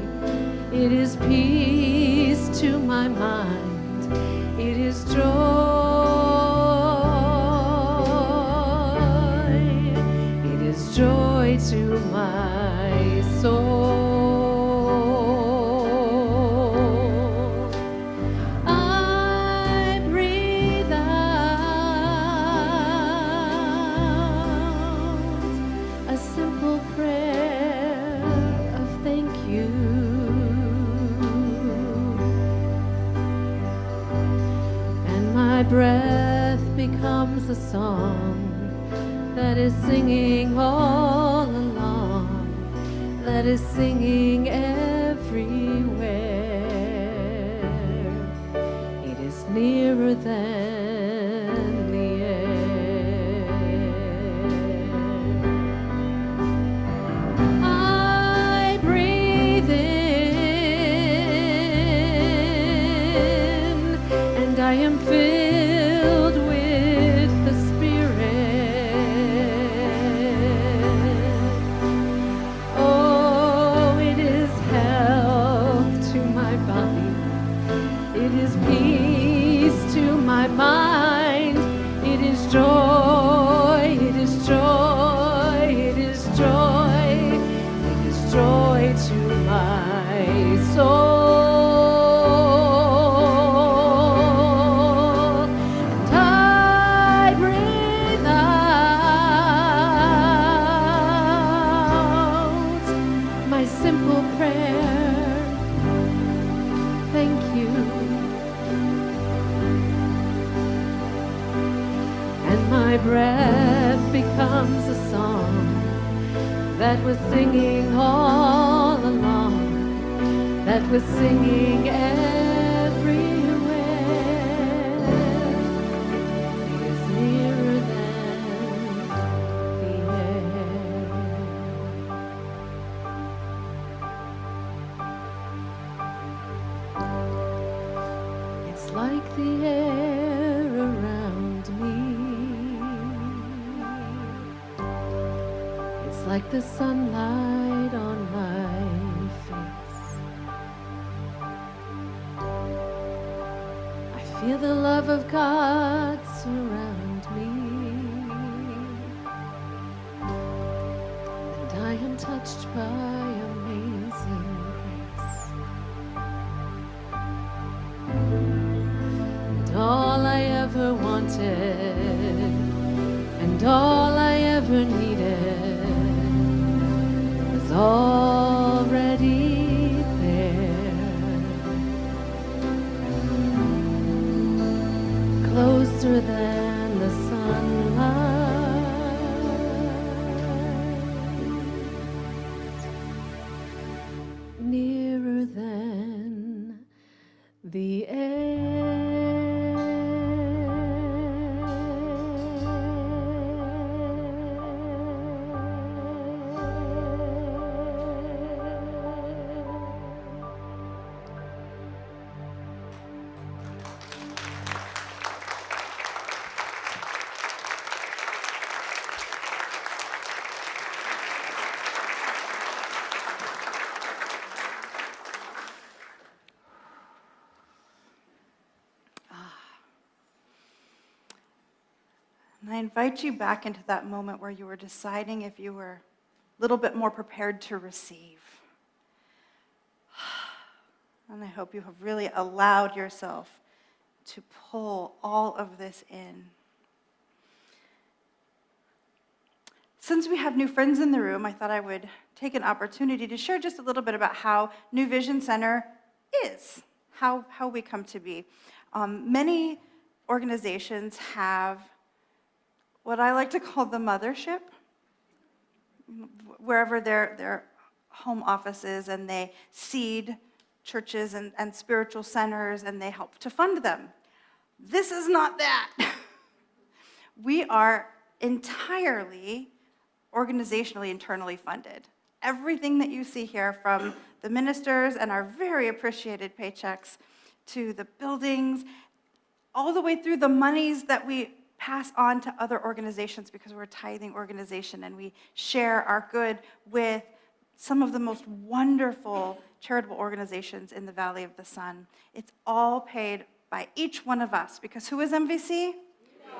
it is peace to my mind, it is joy, it is joy to my soul. song that is singing all along, that is singing everywhere. It is nearer than the air. I breathe in, and I am filled with the Spirit. Oh, it is health to my body. It is peace to my mind. It is joy. It is joy. It is joy. It is joy to my soul. And I breathe out my simple prayer. Thank you. And my breath becomes a song that was singing all along, that was singing everywhere. It is nearer than the air. It's like the air around me. It's like the sunlight on my face. I feel the love of God surround me, and I am touched by amazing grace. And all I ever wanted, and all I ever needed was already there, closer than the sunlight, nearer than the And I invite you back into that moment where you were deciding if you were a little bit more prepared to receive. And I hope you have really allowed yourself to pull all of this in. Since we have new friends in the room, I thought I would take an opportunity to share just a little bit about how New Vision Center is, how we come to be. Many organizations have what I like to call the mothership, wherever their home office is, and they seed churches and spiritual centers, and they help to fund them. This is not that. We are entirely organizationally, internally funded. Everything that you see here, from the ministers and our very appreciated paychecks to the buildings, all the way through the monies that we pass on to other organizations, because we're a tithing organization and we share our good with some of the most wonderful charitable organizations in the Valley of the Sun. It's all paid by each one of us, because who is MVC?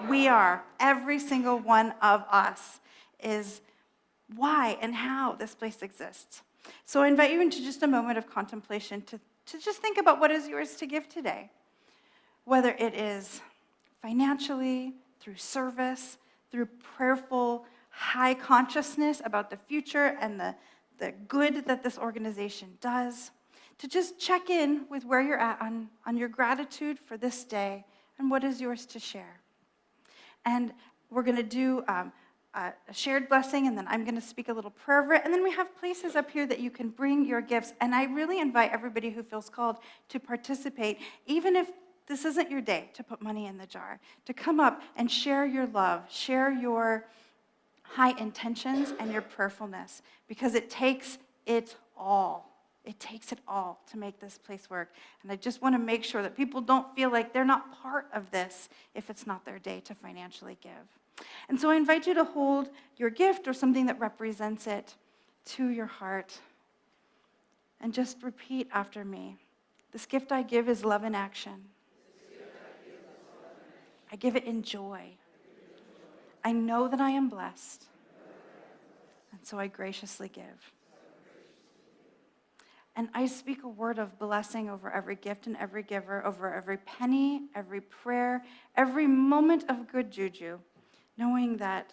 We are. Every single one of us is why and how this place exists. So I invite you into just a moment of contemplation to just think about what is yours to give today, whether it is financially, through service, through prayerful high consciousness about the future and the good that this organization does, to just check in with where you're at on your gratitude for this day and what is yours to share. And we're going to do a shared blessing, and then I'm going to speak a little prayer over it. And then we have places up here that you can bring your gifts. And I really invite everybody who feels called to participate, even if this isn't your day to put money in the jar, to come up and share your love, share your high intentions and your prayerfulness, because it takes it all. It takes it all to make this place work. And I just want to make sure that people don't feel like they're not part of this if it's not their day to financially give. And so I invite you to hold your gift or something that represents it to your heart. And just repeat after me. This gift I give is love in action. I give it in joy. I know that I am blessed. And so I graciously give. And I speak a word of blessing over every gift and every giver, over every penny, every prayer, every moment of good juju, knowing that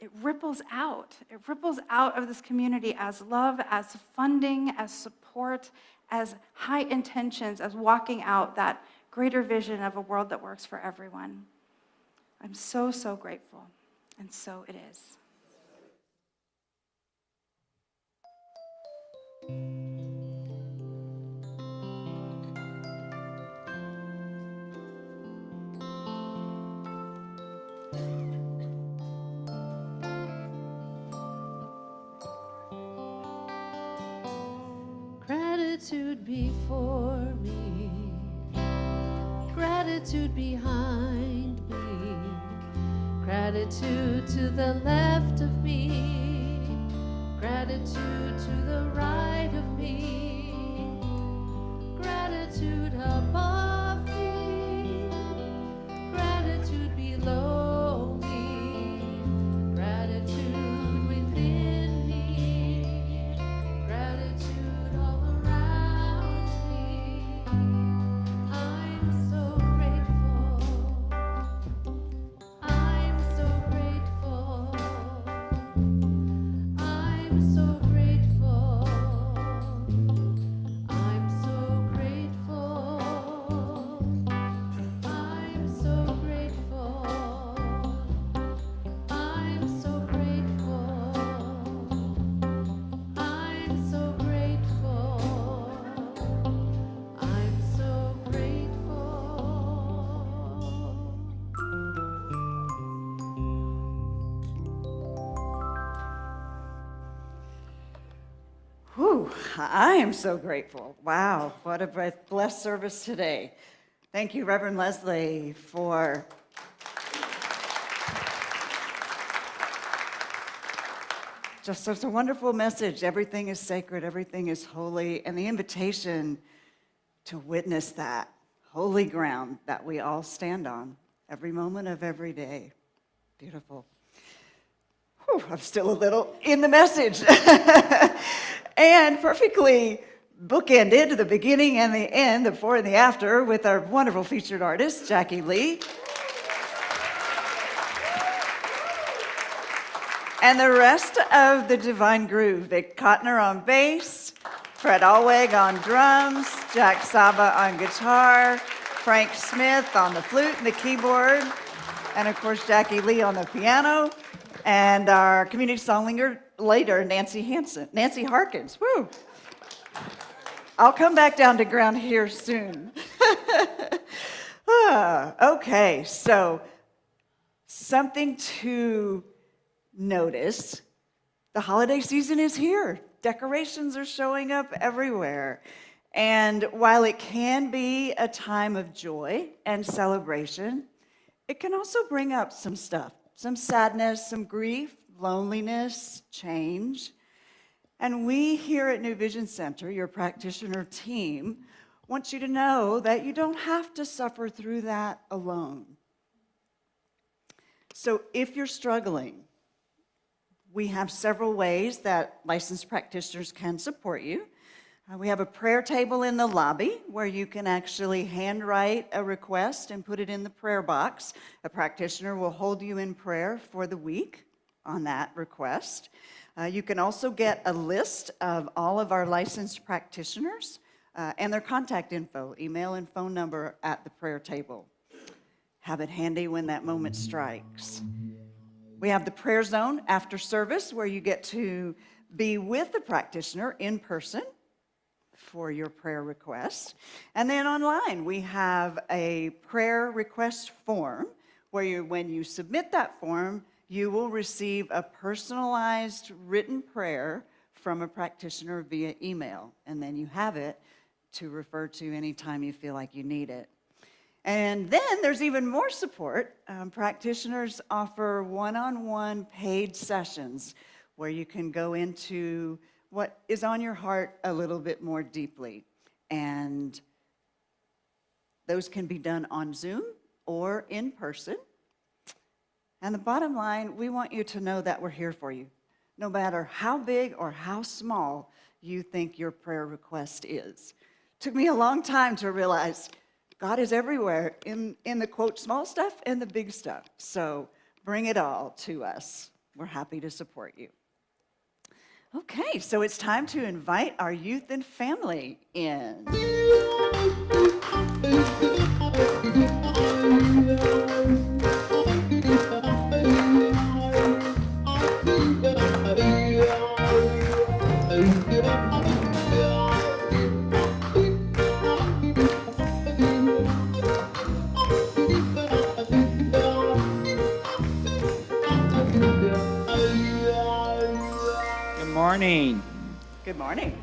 it ripples out. It ripples out of this community as love, as funding, as support, as high intentions, as walking out that greater vision of a world that works for everyone. I'm so, so grateful. And so it is. Gratitude before me, gratitude behind me, gratitude to the left of me, gratitude to the right of me, gratitude above me, gratitude below me, gratitude within me, gratitude all around me. I'm so grateful. I'm so grateful. I'm so grateful. I'm so grateful. I'm so grateful. I'm so grateful. I'm so grateful. I'm so grateful. Whew, I am so grateful. Wow, what a blessed service today. Thank you, Reverend Lezli, for just such a wonderful message. Everything is sacred, everything is holy, and the invitation to witness that holy ground that we all stand on every moment of every day. Beautiful. Whew, I'm still a little in the message. And perfectly bookended the beginning and the end, the before and the after, with our wonderful featured artist, Jackie Lee. And the rest of the Divine Groove, Vic Kottner on bass, Fred Alweg on drums, Jack Saba on guitar, Frank Smith on the flute and the keyboard, and of course Jackie Lee on the piano, and our community song leader, Nancy Harkins. Woo! I'll come back down to ground here soon. Okay, so something to notice. The holiday season is here. Decorations are showing up everywhere. And while it can be a time of joy and celebration, it can also bring up some stuff, some sadness, some grief, loneliness, change. And we here at New Vision Center, your practitioner team, want you to know that you don't have to suffer through that alone. So if you're struggling, we have several ways that licensed practitioners can support you. We have a prayer table in the lobby where you can actually handwrite a request and put it in the prayer box. A practitioner will hold you in prayer for the week on that request. You can also get a list of all of our licensed practitioners and their contact info, email and phone number at the prayer table. have it handy when that moment strikes. We have the prayer zone after service where you get to be with the practitioner in person for your prayer request. And then online, we have a prayer request form where when you submit that form, you will receive a personalized written prayer from a practitioner via email. And then you have it to refer to anytime you feel like you need it. And then there's even more support. Practitioners offer one-on-one paid sessions where you can go into what is on your heart a little bit more deeply. And those can be done on Zoom or in person. And the bottom line, we want you to know that we're here for you, no matter how big or how small you think your prayer request is. Took me a long time to realize God is everywhere in the, quote, small stuff and the big stuff. So bring it all to us. We're happy to support you. Okay, so it's time to invite our youth and family in. Morning. Good morning.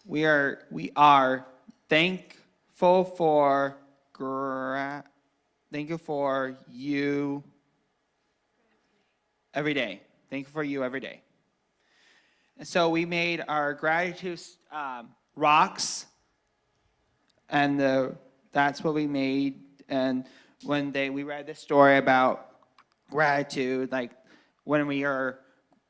We are thankful for you every day. Thankful for you every day. And so we made our gratitude rocks, and that's what we made. And one day we read the story about gratitude, like when we are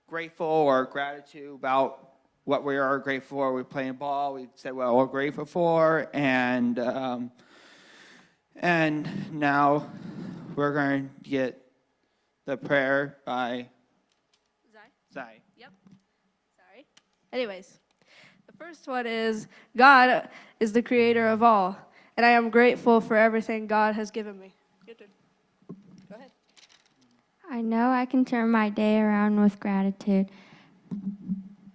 grateful or gratitude about what we are grateful for. We're playing ball. We said, well, we're grateful for, and now we're going to get the prayer by Zai. Yep. Sorry. Anyways, the first one is, God is the creator of all, and I am grateful for everything God has given me. Your turn. Go ahead. I know I can turn my day around with gratitude.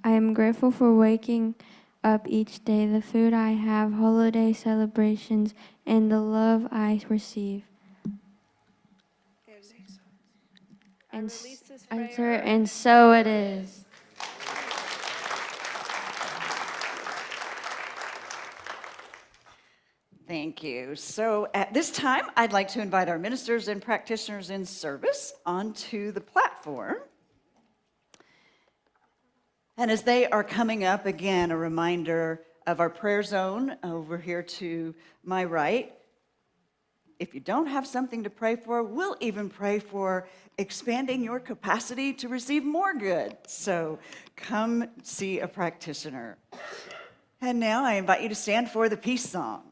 I am grateful for waking up each day, the food I have, holiday celebrations, and the love I receive. And so it is. Thank you. So at this time, I'd like to invite our ministers and practitioners in service onto the platform. And as they are coming up, again, a reminder of our prayer zone over here to my right. If you don't have something to pray for, we'll even pray for expanding your capacity to receive more good. So come see a practitioner. And now I invite you to stand for the peace song.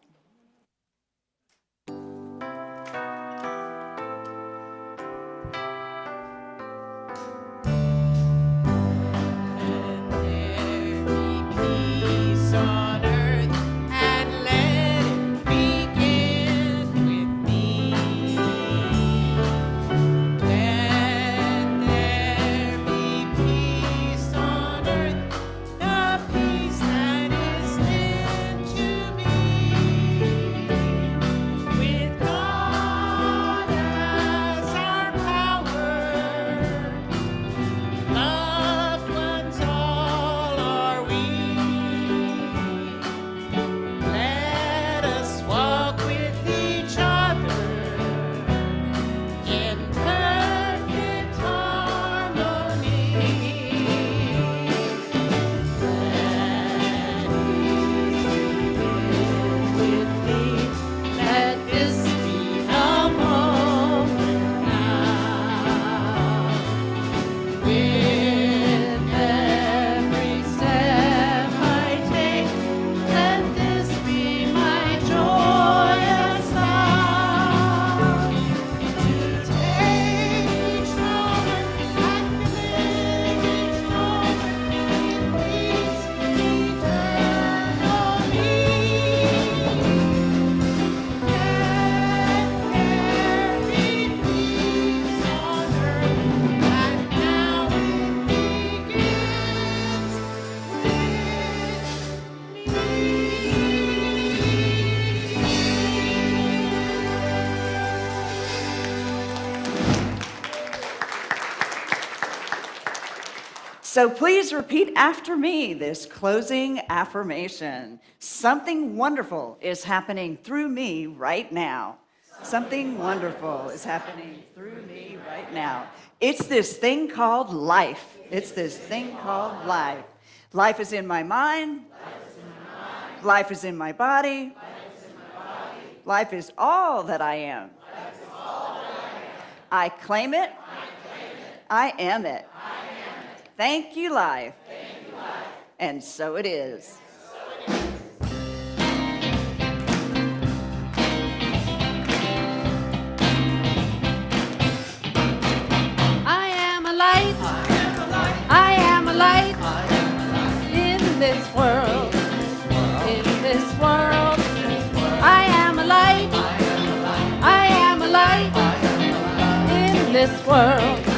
So please repeat after me this closing affirmation. Something wonderful is happening through me right now. Something wonderful is happening through me right now. It's this thing called life. It's this thing called life. Life is in my mind. Life is in my body. Life is all that I am. I claim it. I am it. Thank you, life. And so it is. I am a light. I am a light in this world. In this world. I am a light. I am a light in this world.